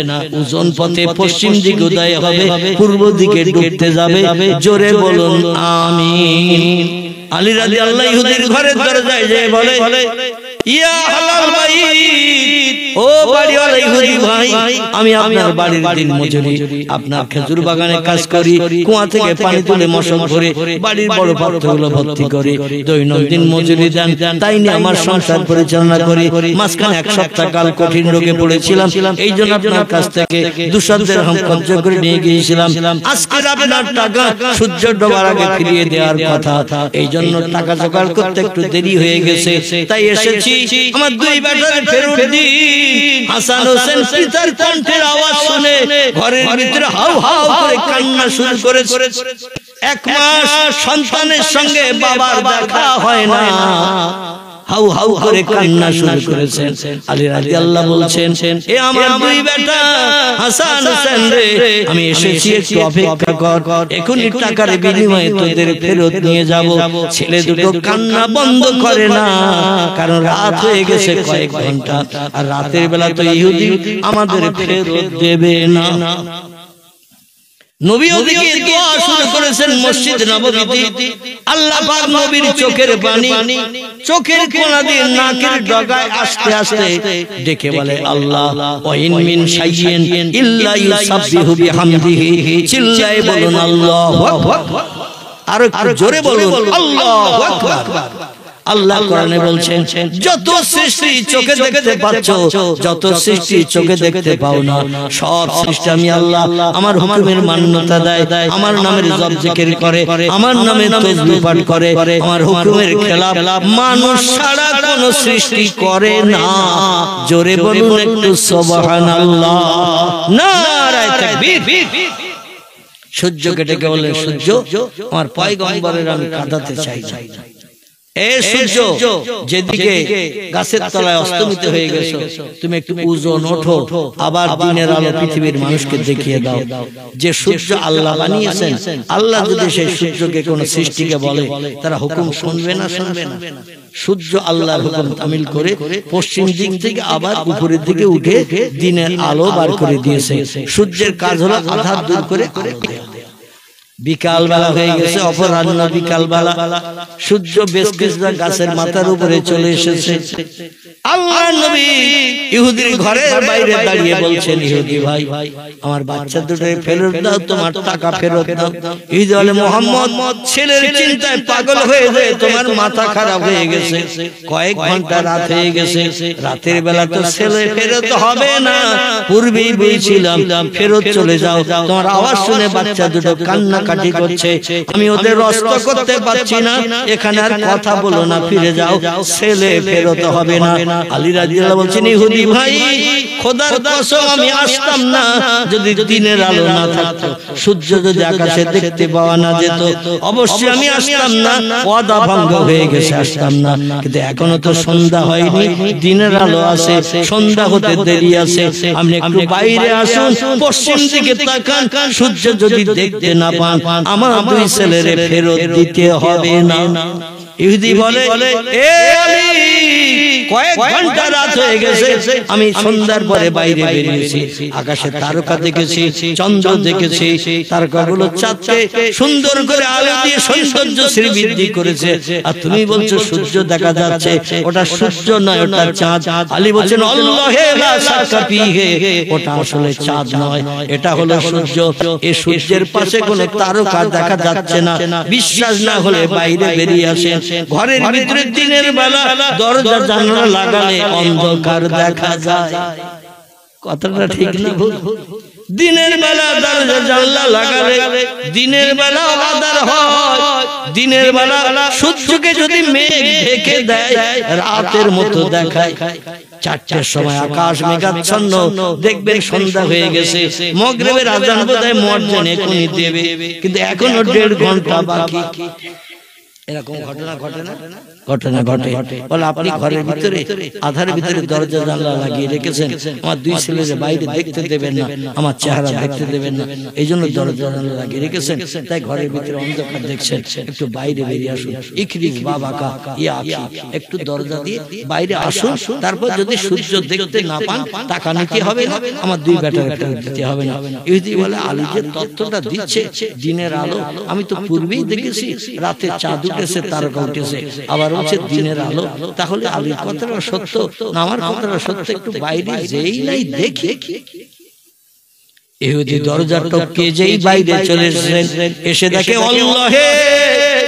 উজন পথে পশ্চিম দিকে উদয় হবে, পূর্ব দিকে ডুবতে যাবে। জোরে বলুন আমিন। আলী রাদিয়াল্লাহু ইহুদির ঘরের দরজায় যেয়ে বলে, ইয়া আহলাল বাইত, ও বাড়িওয়ালা ইহুদি ভাই, আমি আপনার বাড়ির দিন মজুরি, আপনার খেজুর বাগানে কাজ করি, কুয়া থেকে পানি তুলে মশক ভরে বাড়ির বড় পাত্রগুলো ভর্তি করে দৈনন্দিন মজুরি দেন, তাই নিয়ে আমার সংসার পরিচালনা করি। মাঝখানে 1 সপ্তাহ কাল কঠিন রোগে পড়েছিলাম, এই জন্য আপনার কাছ থেকে 200 দিরহাম খরচ করে নিয়ে গিয়েছিলাম। আজকে আপনার টাকা সূর্য ডোবার আগে ফিরিয়ে দেওয়ার কথা, এই জন্য টাকা জোগাড় করতে একটু দেরি হয়ে গেছে, তাই এসেছি আমার 2 বেটার ফেরত দিন। হাসান হোসেন পিতার কণ্ঠের আওয়াজ শুনে ঘরের ভিতরে হাউ হাউ করে কান্না শুরু করেছে। 1 মাস সন্তানের সঙ্গে বাবার দেখা হয় না, হাউ হাউ করে কান্না শুরু করেছেন। আলী রাদিয়াল্লাহু বলছেন, এ আমার 2 বেটা হাসান হোসেন রে, আমি এসেছি, একটু অপেক্ষা কর, এখনি টাকার বিনিময়ে তোদের ফেরত নিয়ে যাব। ছেলে দুটো কান্না বন্ধ করে না, কারণ রাত হয়ে গেছে কয়েক ঘন্টা, আর রাতের বেলা তো ইহুদি আমাদের ফেরত দেবে না। নবী ওদিকে দোয়া শুরু করেছেন মসজিদ নববীতে। আল্লাহ পাক নবীর চোখের পানি চোখের কোণা দিয়ে নাকের ডগায় আস্তে আস্তে ডেকে বলে, আল্লাহ ওয়া ইন মিন শাইইন ইল্লা ইউসাব্বিহু বিহামদিহি, চিল্লায়ে বলুন আল্লাহু আকবার। আর একটু জোরে বলুন আল্লাহু আকবার। আল্লাহ কোরআনে বলছেন, যত সৃষ্টি চোখে দেখতে পাচ্ছ, যত সৃষ্টি চোখে দেখতে পাও না, সব সৃষ্টি আমি আল্লাহ আমার হুকুমের মান্যতা দেয়, আমার নামের জপ জিকির করে, আমার নামে তাসবিহ পাঠ করে, আমার হুকুমের খেলাফ মানুষ ছাড়া কোনো সৃষ্টি করে না। জোরে বলুন একটু সুবহানাল্লাহ, নারায়ে তাকবীর। সূর্যকে ডেকে বললেন, সূর্য আমার পয়গম্বরের আমি কাঁদাতে চাই না, এ সূর্য যেদিকে গাছের তলায় অস্তমিত হয়ে গেছো, তুমি একটু ওজন ওঠো, আবার দিনের আলো পৃথিবীর মানুষকে দেখিয়ে দাও যে সূর্য আল্লাহ বানিয়েছেন। আল্লাহ যদি সেই সূর্যকে কোন সৃষ্টিকে বলে, তারা হুকুম শুনবে না? শুনবে না। সূর্য আল্লাহর হুকুম তামিল করে পশ্চিম দিক থেকে আবার উপরের দিকে উঠে দিনের আলো বার করে দিয়েছে। সূর্যের কাজ হলো আধার দূর করে আলো দেওয়া। বিকাল বেলা হয়ে গেছে, অপরাহ্ন বিকাল বেলা, সূর্য বেশ কিছুটা গাছের মাথার উপরে চলে এসেছে। আল্লাহর নবী ইহুদির ঘরের বাইরে দাঁড়িয়ে বলছেন, ইহুদি ভাই, আমার বাচ্চা দুটো ফেরত দাও, তোমার টাকা ফেরত দাও। ইহুদি বলে, মুহাম্মদ, ছেলের চিন্তায় পাগল হয়ে যায়, তোমার মাথা খারাপ হয়ে গেছে, কয়েক ঘন্টা রাত হয়ে গেছে, রাতের বেলা তো ছেলে ফেরত হবে না, পূর্বেই বলেছিলাম ফেরত চলে যাও। তোমার আওয়াজ শুনে বাচ্চা দুটো কান্না কাটি করছে, আমি ওদের রস্ত করতে পারছি না, এখানে আর কথা বলো না, ফিরে যাও, ছেলে ফেরত হবে না। আলী রাদিয়াল্লাহু বলছেন, ইহুদি ভাই, খোদার কসম আমি আসতাম না যদি দিনের আলো না থাকতো, সূর্য যদি আকাশে দেখতে পাওয়া না যেত, অবশ্যই আমি আসতাম না, ওয়াদা ভঙ্গ হয়ে গেছে, আসতাম না। কিন্তু এখনো তো সন্ধ্যা হয়নি, দিনের আলো আছে, সন্ধ্যা হতে দেরি আছে, আপনি একটু বাইরে আসুন, পশ্চিম দিকে তাকান, সূর্য যদি দেখতে না পান, আমার দুই ছেলেরে ফেরত দিতে হবে না। ইহুদি বলে, এ আলী, কয়েক ঘন্টা রাত হয়ে গেছে, আমি সন্ধ্যার পরে বাইরে বেরিয়েছি, আকাশে তারকা দেখেছি, চন্দ্র দেখেছি, তারকাগুলো চাঁদকে সুন্দর করে আলো দিয়ে সৌন্দর্য শ্রীবৃদ্ধি করেছে, আর তুমি বলছো সূর্য দেখা যাচ্ছে, ওটা সূর্য নয়, ওটা চাঁদ। আলী বলছেন, আল্লাহে লা শাক্কা ফীহি, ওটা আসলে চাঁদ নয়, এটা হলো সূর্য। এই সূর্যের পাশে কোনো তারকা দেখা যাচ্ছে না, বিশ্বাস না হলে বাইরে বেরিয়ে আসেন, ঘরের ভিতরে দিনের বেলা দরজা জানালা লাগালে অন্ধকার দেখা যায়। কথাটা ঠিক না ভুল? দিনের বেলা দরজা জানালা লাগালে দিনের বেলা আঁধার হয়, দিনের বেলা সূর্যকে যদি মেঘ ঢেকে দেয় রাতের মতো দেখায়। 4টার সময় আকাশ মেঘাচ্ছন্ন, দেখবেন সন্ধ্যা হয়ে গেছে, মাগরিবের আযান বোধহয় মুয়াজ্জিন এখনই দেবে, কিন্তু এখনো 1.5 ঘন্টা বাকি। এরকম ঘটনা ঘটে না? ঘটনা ঘটে। বলে, আপনি ঘরের ভিতরে আধারের ভিতরে দরজা জানলা লাগিয়ে রেখেছেন, আমার দুই ছেলের বাইরে দেখতে দেবেন না, আমার চেহারা দেখতে দেবেন না, এই জন্য দরজা জানলা লাগিয়ে রেখেছেন, তাই ঘরের ভিতরে অন্ধকার দেখছেন, একটু বাইরে বেরিয়ে আসুন। ইখরিজ বাবাকা ইয়া আখি, একটু দরজা দিয়ে বাইরে আসুন, তারপর যদি সূর্য দেখতে না পান টাকা নিতে হবে না, আমার দুই বেটার একটা দিতে হবে না। ইহুদি বলে, আলী যে তত্ত্বটা দিচ্ছে দিনের আলো, আমি তো পূর্বেই দেখেছি রাতে চাঁদ উঠেছে, তারকা উঠেছে, আবার হচ্ছে দিনের আলো, তাহলে আলীর কথাটা সত্য না আমার কথাটা সত্য, একটু বাইরে যেই নাই দেখি। ইহুদি দরজা টপকে যেই বাইরে চলে এসেছেন, এসে দেখে আল্লাহে,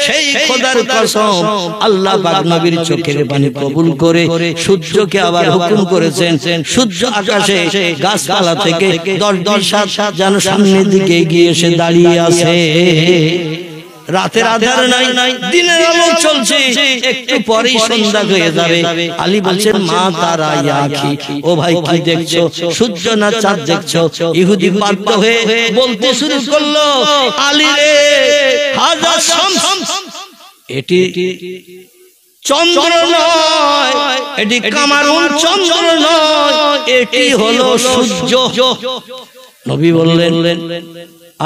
সেই খোদার কসম, আল্লাহ পাক নবীর চোখের পানি কবুল করে সূর্যকে আবার হুকুম করেছেন, সূর্য আকাশে গাছপালা থেকে 10 যেন সামনের দিকে এগিয়ে এসে দাঁড়িয়ে আছে। রাতের আধার নাই, দিনের আলো চলছে, একটু পরেই সন্ধ্যা হয়ে যাবে। আলী বলছেন, মা তারা ইয়া আখি, ও ভাই কি দেখছো, সূর্য না চাঁদ দেখছো? ইহুদি বাধ্য হয়ে বলতে শুরু করলো, আলী রে, হাজা শামস, এটি চন্দ্র নয়, এটি কামারুন চন্দ্র নয়, এটি হলো সূর্য। নবী বললেন,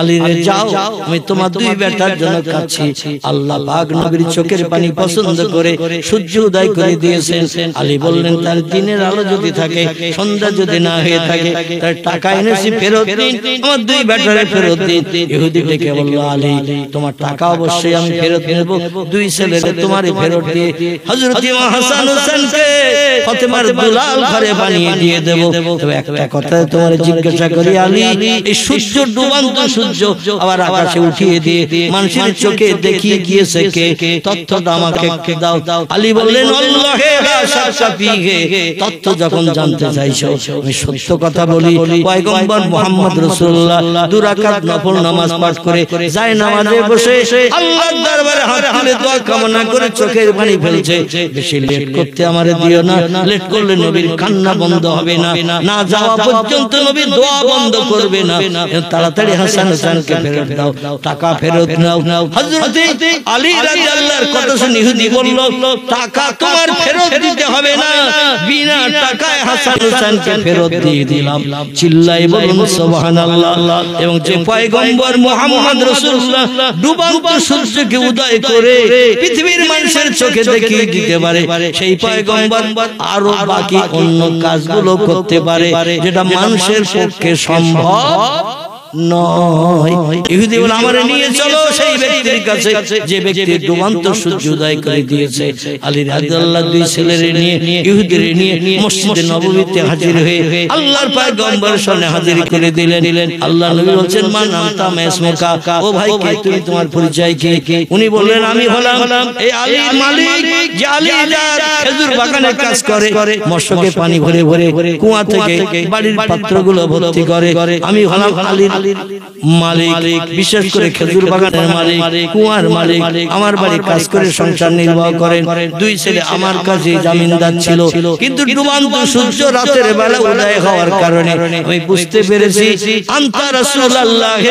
আলী রে যাও, আমি তোমার দুই বেটার জন্য কাঁদছি। আল্লাহ পাক নবীর চোখের পানি পছন্দ করে সূর্য উদয় করে দিয়েছেন। আলী বললেন, তার দিনের আলো যদি থাকে, সন্ধ্যা যদি না হয়ে থাকে, তার টাকা এনেছি ফেরত দিন, আমার দুই বেটারে ফেরত দিন। ইহুদি ডেকে বলল, আলী তোমার টাকা অবশ্যই আমি ফেরত নেব, দুই ছেলেরে তোমারই ফেরত দিয়ে হযরত ইমাম হাসান হোসেনকে ফাতেমার দুলাল ঘরে বানিয়ে দিয়ে দেব। তবে একটা কথা তোমার জিজ্ঞাসা করি আলী, এই সূর্য ডুবান্ত সূর্য আবার আকাশে উঠিয়ে দিয়ে মানুষের চোখে দেখিয়ে গিয়েছে কে, তথ্যটা আমাকে দাও। আলী বললেন, আল্লাহে লা শাক্কা ফীহি, তথ্য যখন জানতে চাইছো আমি সত্য কথা বলি। পয়গম্বর মুহাম্মদ রাসূলুল্লাহ 2 রাকাত নফল নামাজ পাঠ করে যায় নামাজে বসে আল্লাহর দরবারে হাত তুলে দোয়া কামনা করে চোখের পানি ফেলছে, বেশি লেট করতে আমারে দিও না, লেট করলে নবীর কান্না বন্ধ হবে না, না যাওয়া পর্যন্ত নবী দোয়া বন্ধ করবে না। তাড়াতাড়ি হাসান হাসান হুসাইনকে ফেরত দাও, টাকা ফেরত নাও। হযরত আলী রাদিয়াল্লাহু আনহুর কথা শুনে ইহুদি বলল, টাকা তোমার ফেরত দিতে হবে না, বিনা টাকায় হাসান হুসাইনকে ফেরত দিয়ে দিলাম। চিল্লাই বলুন সুবহানাল্লাহ। এবং যে পয়গম্বর মুহাম্মদ রাসূলুল্লাহ ডুবন্ত সূর্যকে উদয় করে পৃথিবীর মানুষের চোখে দেখিয়ে দিতে পারে, সেই পয়গম্বর আরো বাকি অন্য কাজগুলো করতে পারে যেটা মানুষের পক্ষে সম্ভব নয়। ইহুদি বলে, আমারে নিয়ে চলো সেই ব্যক্তির কাছে যে ব্যক্তি ডুবন্ত সূর্য উদয় করে দিয়েছে। আলী রাদিয়াল্লাহু দুই ছেলেরে নিয়ে ইহুদির নিয়ে মসজিদে নববীতে হাজির হয়ে আল্লাহর পয়গম্বরের সামনে হাজির করে দিলেন। আল্লাহ নবী বলেন, মান আনতা মা ইসমুকা, ও ভাই কে তুমি, তোমার পরিচয় কি? উনি বললেন, আমি হলাম এই আলীর মালিক, যে আলী যার খেজুর বাগানে কাজ করে, মশকে পানি ভরে ভরে কুয়া থেকে বাড়ির পাত্রগুলো ভর্তি করে। আমি হলাম আলীর মালিক, বিশেষ করে খেজুর বাগানের মালিক, কুয়ার মালিক। আমার বাড়ি কাজ করে সংসার নির্বাহ করেন। দুই ছেলে আমার কাছে জামিনদার ছিল, কিন্তু ডুবন্ত সূর্য রাতের বেলা উদয় হওয়ার কারণে আমি বুঝতে পেরেছি আনতা রাসূলুল্লাহ,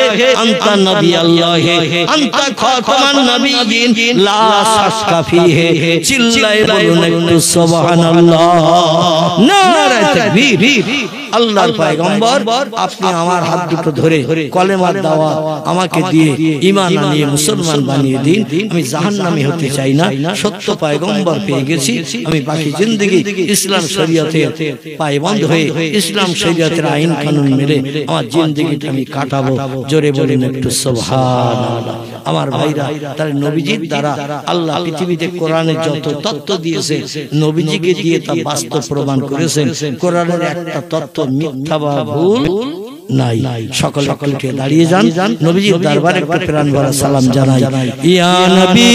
আনতা নবী আল্লাহ, আনতা খাতামান নবিয়্যিন লা শাক্কা ফিহি। চিল্লায়ে বলুন একটু সুবহানাল্লাহ, নারে তাকবীর। আল্লাহর পয়গম্বর, আপনি আমার হাত দুটো ধরে কলেমার দাওয়াত আমাকে দিয়ে ঈমান আনিয়ে মুসলমান বানিয়ে দিন। আমি জাহান্নামী হতে চাই না, সত্য পয়গম্বর পেয়ে গেছি। আমি বাকি জিন্দেগি ইসলাম শরীয়তের পায়বন্ধ হয়ে ইসলাম শরীয়তের আইন কানুন মেনে আমার জিন্দেগিটা আমি কাটাবো। জোরে বলেন একটু সুবহানাল্লাহ। আমার ভাইরা, তার নবীজির দ্বারা আল্লাহ পৃথিবীতে কোরআনের যত তত্ত্ব দিয়েছে, নবীজিকে দিয়ে তা বাস্তব প্রমাণ করেছেন। কোরআনের একটা তত্ত্ব মিথ্যা বা ভুল নাই। সকলকে দাঁড়িয়ে যান, নবীজির দরবারে একটু প্রাণ ভরা সালাম জানাই। ইয়া নবী,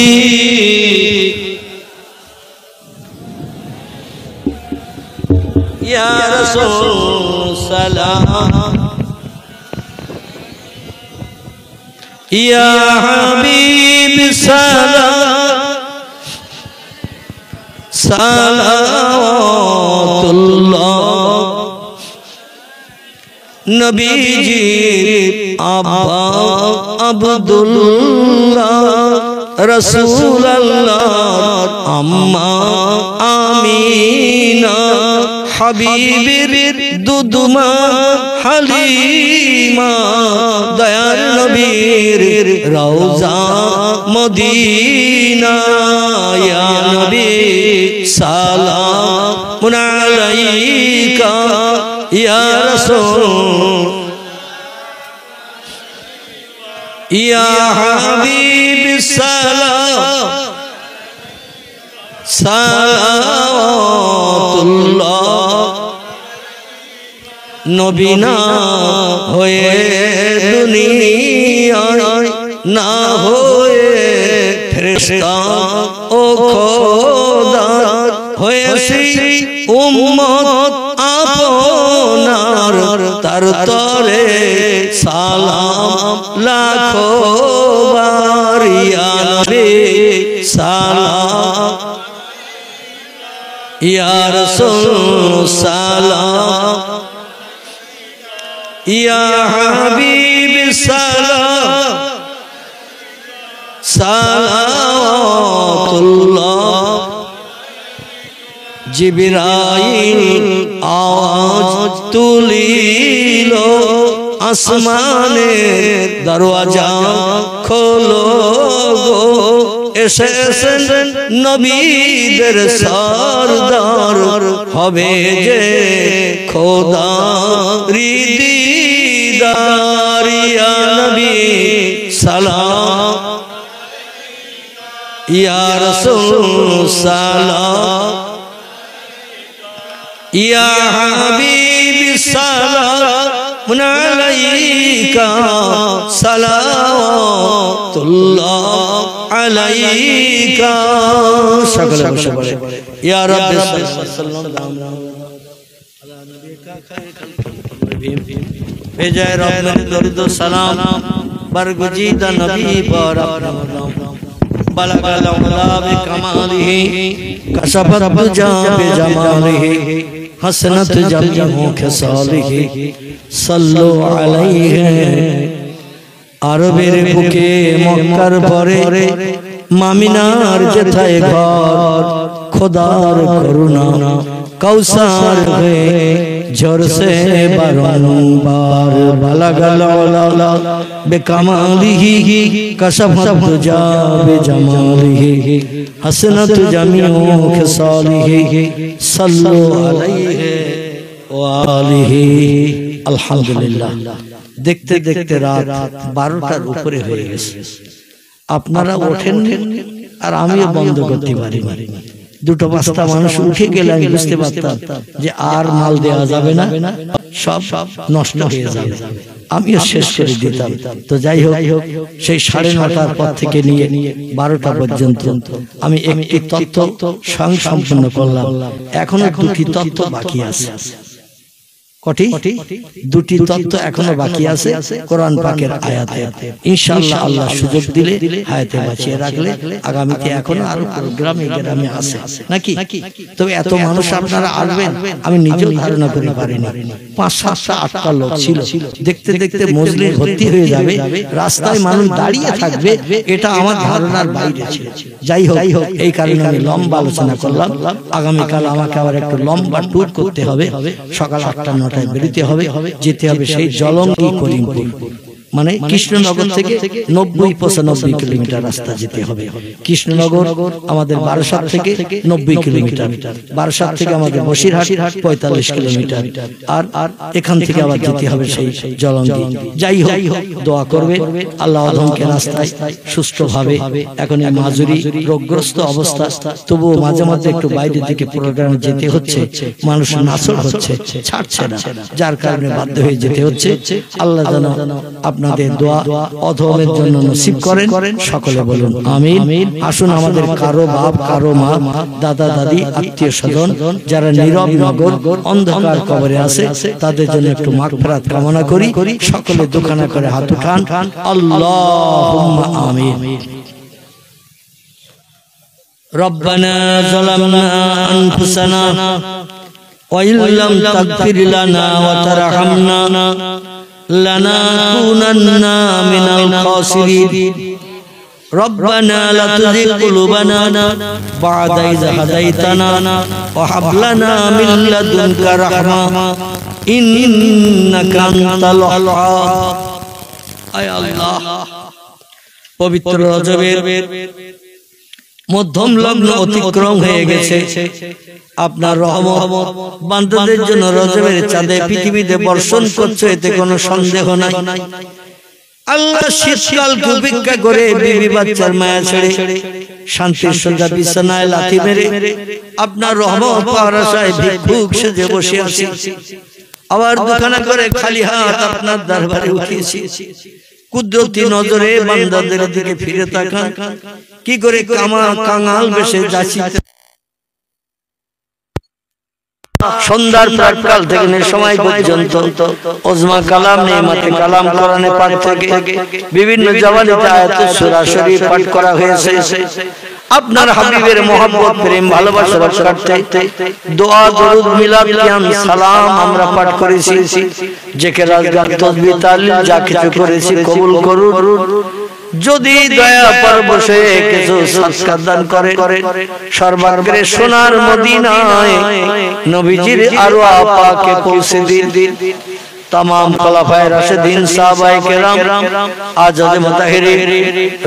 ইয়া রাসূল সালাম, ইয়া হাবিব সালাম, সালাওয়াতুল্লাহ। নবীজি আব্বা আব্দুল্লাহ, রাসূলুল্লাহ আম্মা আমিনা, হাবিবের দুদুমা হালিমা, দয়ার নবীর রওজা মদিনা। ইয়া নবী সালামুন আলাইকা, ইয়া রাসূল, ইয়া হাবিব সালাম, সালাওয়াতুল্লাহ। নবী না হয়ে দুনিয়ায়, না হয়ে ফেরেশতা ও খোদা হয়েছি উম্মত আপনার, তার তরে সালাম লাখো বার। ইয়া নবী সালাম, ইয়া রাসূল সালাম, ইয়া হাবিব সালাম, সালাওয়াতুল্লাহ। জিবরাইল আওয়াজ তুলিল, আসমানের দরওয়াজা খোলো গো, এসেছেন নবীদের সরদার, হবে যে খোদা দিদার। ইয়া নবী সালাম, ইয়া রাসূল সালাম, ইয়া হাবিব সালামুন আলাইকা, সালাওয়াতুল্লাহ আলাইকা। সকলে বসে বলে, ইয়া রাব্বি সাল্লাল্লাহু আলা নবিকা খায়রুল কলবি, भेजाए रब दरुद सलाम बरगुजीदा नबी पर बलगल उला बिकमालिही कशफत दुजा बिजमालिही हसनत जमीउ खिसालिही सल्लु अलैहि আরবের বুকে মক্কার পরে মামিনার যেথায় ঘর খোদার করুণা কৌসার হয়ে ঝরসে বারংবার বালাগাল আলা বেকামালিহি কাশফাত দুজা বেজামালিহি হাসনাত জামিউ খিসালিহি সাল্লু আলাইহি ওয়া আলিহি। আলহামদুলিল্লাহ। দেখতে দেখতে রাত 12টার উপরে হয়ে গেছে। আপনারা ওঠেন আর আমিও বন্ধ করতে পারিনি। দুটো পাঁচটা মানুষ উঠে গেলে আমি বুঝতে পারতাম যে আর মাল দেওয়া যাবে না, সব নষ্ট হয়ে যাবে, আমিও শেষ করে দিতাম। তো যাই হোক, সেই 9:30টার পর থেকে নিয়ে 12টা পর্যন্ত আমি একটি তত্ত্ব সম্পন্ন করলাম। এখনো 2টি তত্ত্ব বাকি আছে। কটি? 2টি তত্ত্ব এখনো বাকি আছে কোরআন পাকের আয়াতে। ইনশাআল্লাহ আল্লাহ সুযোগ দিলে হায়াতে বাঁচিয়ে রাখলে আগামীতে এখনো আরো গ্রামে গ্রামে আছে নাকি। তবে এত মানুষ আপনারা আসবেন আমি নিজেও ধারণা করতে পারিনি। 5, 7, 8টা লোক ছিল। দেখতে দেখতে মজলিস ভর্তি হয়ে যাবে, রাস্তায় মানুষ দাঁড়িয়ে থাকবে, এটা আমার ধারণার বাইরে ছিল। যাই হোক, এই কারণে আমি লম্বা আলোচনা করলাম। আগামীকাল আমাকে আবার একটু লম্বা ট্যুর করতে হবে। সকাল 8টা 9টায় বেরোতে হবে, যেতে হবে সেই জলঙ্গি করিমপুর, মানে কৃষ্ণনগর থেকে 90-95 কিলোমিটার রাস্তা যেতে হবে। কৃষ্ণনগর আমাদের বারাসাত থেকে 90 কিলোমিটার, বারাসাত থেকে আমাদের বসিরহাট 45 কিলোমিটার, আর এখান থেকে আবার যেতে হবে সেই জলঙ্গি। যাই হোক, দোয়া করবে আল্লাহ অধমকে রাস্তায় সুষ্ঠুভাবে। এখন এই মাজুরি রোগগ্রস্ত অবস্থা, তবুও মাঝে মাঝে একটু বাইরের দিকে প্রোগ্রামে যেতে হচ্ছে, মানুষ নাছর হচ্ছে, ছাড়ছে না, যার কারণে বাধ্য হয়ে যেতে হচ্ছে। আল্লাহ যেন আপনাদের দোয়া অধমের জন্য নসিব করেন, সকলে বলুন আমিন। আসুন আমাদের কারো বাপ, কারো মা, দাদা দাদি, আত্মীয় স্বজন যারা নীরব নগর অন্ধকার কবরে আছে, তাদের জন্য একটু মাগফিরাত কামনা করি। সকলে দুখানা করে হাত উঠান, আল্লাহুম্মা আমিন। রব্বানা যালামনা আনফুসানা ওয়া ইল্লাম তাগফির লানা ওয়া তারহামনা লানাকুনান্না মিনাল খাসিরিন। রব্বানা লা তুযিগ কুলুবানা বা'দা ইয হাদাইতানা ওয়া হাব লানা মিন লাদুনকা রাহমা ইন্নাকা আনতাল ওয়াহ্হাব। আয় আল্লাহ, পবিত্র রজবের মধ্যম লগ্ন অতিক্রম হয়ে গেছে। আপনার রহমত বান্দাদের জন্য রজবের চাঁদে পৃথিবীতে বর্ষণ করছে, এতে কোনো সন্দেহ নাই। আল্লাহ শীতকালকে উপেক্ষা করে বিবি বাচ্চার মায়া ছেড়ে শান্তির সোজা বিছানায় লাথি মেরে আপনার রহমত পাওয়ার আশায় ভিক্ষুক সেজে বসে আছি। আবার দুখানা করে খালি হাত আপনার দরবারে উঠিয়েছি। কুদরতি নজরে বান্দাদের দিকে ফিরে তাকান, কি করে কাঙাল বেশে যাচ্ছি। সন্ধ্যার প্রাক্কাল থেকে সময় পর্যন্ত ওজমা কালাম, নেমাতে কালাম, কোরআনে পাঠ থেকে বিভিন্ন জবানিতে আয়াত সূরা শরীফ পাঠ করা হয়েছে। আপনার হাবিবের মহব্বত, প্রেম, ভালোবাসা রক্ষার্থে দোয়া, দরুদ, মিলাদ, কিয়াম, সালাম আমরা পাঠ করেছি। জিকির, আজকার, তাসবিহ, তাহলিল যা কিছু করেছি কবুল করুন। যদি দয়া পরবশে কিছু সাদকা দান করে সর্বাগ্রে সোনার মদিনায় নবীজির আরওয়া পাকে পৌঁছে দিন। तमाम खलाफाए राशिदीन साहबाए किराम आजाद मुताहिरीन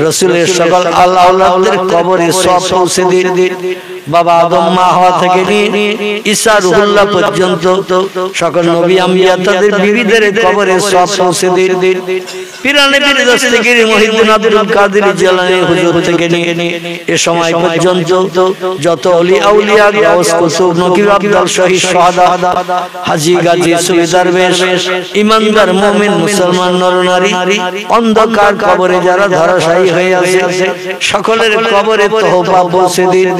रसूलेर सकल आला औलाদের কবরে সওয়াব পৌঁছে দিন। বাবা আদম মা হাওয়া থেকে নিয়ে ঈসা রুহুল্লাহ পর্যন্ত সকল নবী আম্বিয়া তাদের বিবিদের কবরে সওয়াব পৌঁছে দিন। পীরানে পীর দস্তগীর মুহিদ্দিন আব্দুল কাদের জিলানী হুজুর থেকে নিয়ে এ সময় পর্যন্ত যত ওলি আউলিয়া, গাউস, কুতুব, নকিব, আব্দুল শহীদ, সুহাদা, হাজী, গাজী, সুফি, দরবেশ, ইমানদার মুমিন মুসলমান নরনারী অন্ধকার কবরে যারা ধরাশায়ী হয়ে আছে সকলের কবরে তওবা পৌঁছে দিন।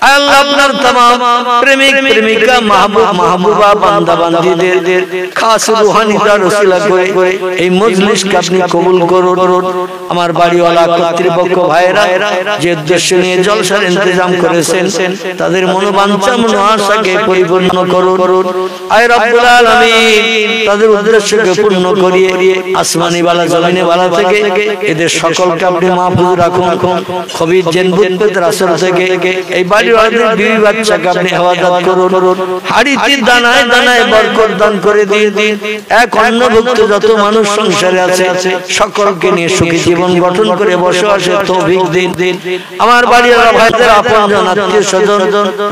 আল্লাহ আপনার तमाम প্রেমিক প্রেমিকা মাহবুব মাহবুবা বান্দা বান্দীদের খাস রূহানি দার ওসিলা করে এই মজলিসকে আপনি কবুল করুন। আমার বাড়িওয়ালা কর্তৃপক্ষ ভাইরা যে উদ্দেশ্য নিয়ে জলসার ইন্তজাম করেছেন তাদের মনোবাঞ্ছা মনোআশাকে পরিপূর্ণ করুন। আয় রব্বুল আলামিন তাদের উদ্দেশ্যকে পূর্ণ করিয়ে আসমানি ওয়ালা জমিনে ওয়ালা থেকে এদের সকলকে আপনি মাহফুজ রাখুন। খবির জিন ভূত রাসূল থেকে এই বাড়িওয়ালাদের বিবি বাচ্চাকে আপনি হেফাজত করুন। হাড়িতে দানায় দানায় বরকত দান করে দিন। এক অন্নভুক্ত যত মানুষ সংসারে আছে সকলকে নিয়ে সুখী জীবন গঠন করে বসবাসের তৌফিক দিন। আমার বাড়িওয়ালা ভাইদের আপনজন আত্মীয় স্বজন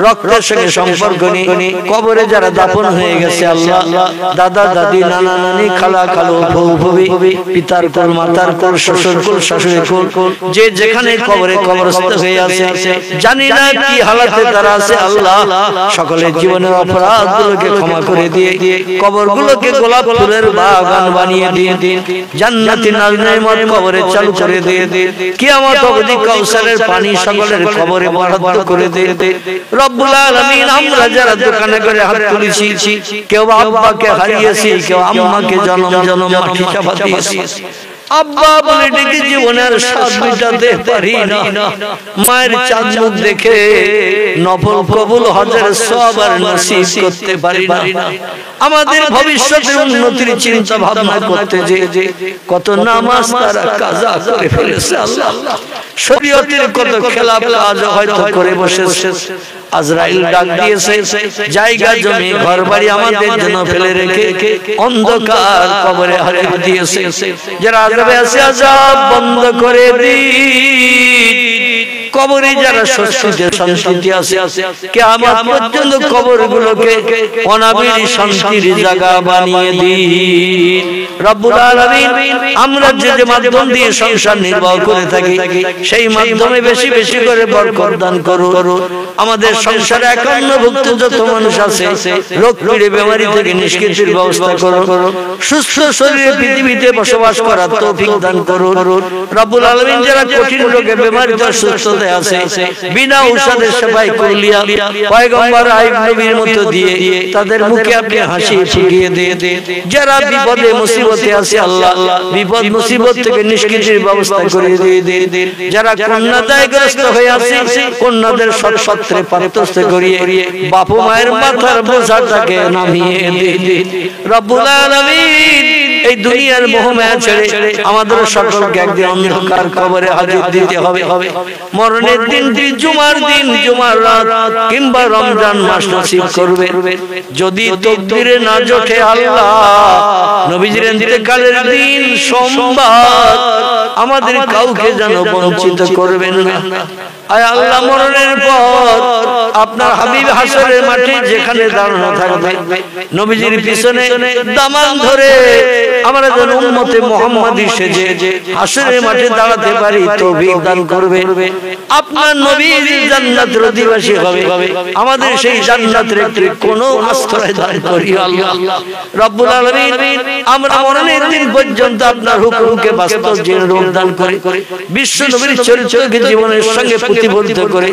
রক্তের সঙ্গে সম্পর্ক নিয়ে কবরে যারা দাফন হয়ে গেছে আল্লাহ দাদা দাদি নানা নানি খালা খালু বউ ভবি পিতার কোল মাতার কোল শ্বশুর কোল শাশুড়ি কোল যে যেখানে কবরে কবরস্থ হয়ে আছে জানি না কি হালাতে তারা আছে আল্লাহ সকলের জীবনের অপরাধগুলোকে ক্ষমা করে দিয়ে কবরগুলোকে গোলাপ ফুলের বাগান বানিয়ে দিন। জান্নাতি নাজনেমত কবরে চালু করে দিয়ে কিয়ামত অবধি কাউসারের পানি সকলের কবরে বরাদ্দ করে দিয়ে রব্বুল আলামিন আমরা যারা দোকানে করে হাত তুলেছি কেউ আব্বাকে হারিয়েছি কেউ আম্মাকে জনম জনম মাটি চাপা দিয়েছি আব্বা বলে ডেকে জীবনের স্বাদ মিটাতে পারি না মায়ের চাঁদ মুখ দেখে নফল কবুল হজের সওয়াব আর নসিব করতে পারি না আমাদের ভবিষ্যতের উন্নতির চিন্তা ভাবনা করতে যে কত নামাজ তারা কাজা করে ফেলেছে আল্লাহ শরীয়তের কত খেলাফ কাজ হয়তো করে বসেছে আজরাইল ডাক দিয়েছে জায়গা জমি ঘরবাড়ি আমাদের জন্য ফেলে রেখে অন্ধকার কবরে হারিয়ে দিয়েছে যারা আযাবে আছে আযাব বন্ধ করে দিন কবরে যারা শান্তিতে শান্তি আছে কিয়ামত পর্যন্ত কবরগুলোকে অনাবিল শান্তির জায়গা বানিয়ে দিন রব্বুল আলামিন আমরা যে মাধ্যম দিয়ে সংসার নির্বাহ করে থাকি সেই মাধ্যমে বেশি বেশি করে বরকত দান করুন আমাদের সংসারে একান্নভুক্ত যত মানুষ আছে রোগ পীড়া বেমারি থেকে নিষ্কৃতির ব্যবস্থা করুন সুস্থ শরীরে পৃথিবীতে বসবাস করার তৌফিক দান করুন রব্বুল আলামিন যারা কঠিন রোগে বেমারিতে সুস্থ আছে বিনা ঔষধে সেবাই কুলিয়া পয়গম্বর আইয়ুব নবীর মতো দিয়ে তাদের মুখে আপনি হাসি ফুটিয়ে দিয়ে যারা বিপদে মুসিবতে আছে আল্লাহ বিপদ মুসিবত থেকে নিষ্কৃতির ব্যবস্থা করে দিয়ে যারা কন্যাদায়গ্রস্ত হয়ে আছে কন্যাদের সৎপাত্রে পাত্রস্থ করিয়ে বাপ মায়ের মাথার বোঝাটাকে নামিয়ে দিন রব্বুল আলামিন এই দুনিয়ার মোহমায়া ছেড়ে আমাদের সকলকে একদিন অন্ধকার কবরে হাজির দিতে হবে মরণের দিনটি জুমার দিন জুমার রাত কিংবা রমজান মাস নসিব করবে যদি তকদিরে না জোটে আল্লাহ নবীজির ইন্তেকালের দিন সোমবার আমাদের কাউকে যেন বঞ্চিত করবেন না আয় আল্লাহ মরণের পর আপনার হাবিব হাসরের মাঠে যেখানে দাঁড়ানো থাকবে নবীজির পিছনে দামান ধরে আমরা যেন উম্মতে মুহাম্মাদী সেজে হাসরের মাঠে দাঁড়াতে পারি তৌফিক দান করবে আপনার নবীর জান্নাতের অধিবাসী হবে আমাদের সেই জান্নাতের একটি কোনো আশ্রয় দান করিও আল্লাহ রব্বুল আলামিন আমরা মরণের দিন পর্যন্ত আপনার হুকুমকে বাস্তব জীবনে রূপ দান করে বিশ্ব নবীর চরিত্রকে জীবনের সঙ্গে প্রতিবদ্ধ করে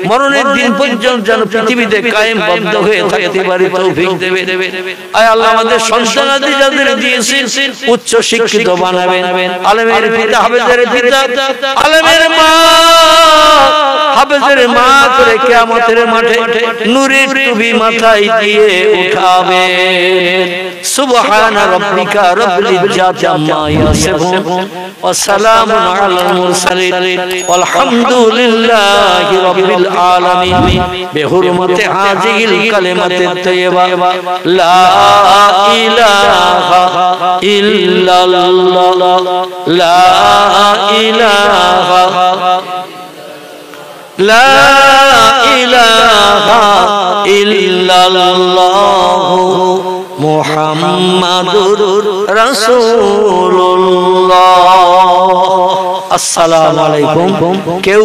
মরণের দিন পর্যন্ত যেন পৃথিবীতে কায়েম বদ্ধ হয়ে থাকতে পারে তৌফিক দেবে আয় আল্লাহ আমাদের সন্তানাদি যাদের দিয়েছেন উচ্চ শিক্ষিত বানাবেন আলেমের পিতা হাফেজের পিতা আলেমের মা হাফেজের মা করে কিয়ামতের মাঠে নূরের টুপি মাথায় দিয়ে উঠাবেন সুবহানা রাব্বিকা রাব্বিল ইজ্জাতি আম্মা ইয়াসিফুন ওয়া সালামুন আলাল মুরসালিন ওয়ালহামদুলিল্লাহি রাব্বিল আলামিন বিহুরমাতি হাযিহিল কালিমাতিত তাইয়্যিবা লা ইলাহা ইল্লাল্লাহ লা ইলাহা লা ইলাহা ইল্লাল্লাহ মুহাম্মাদুর রাসূলুল্লাহ। আসসালামু আলাইকুম। কেউ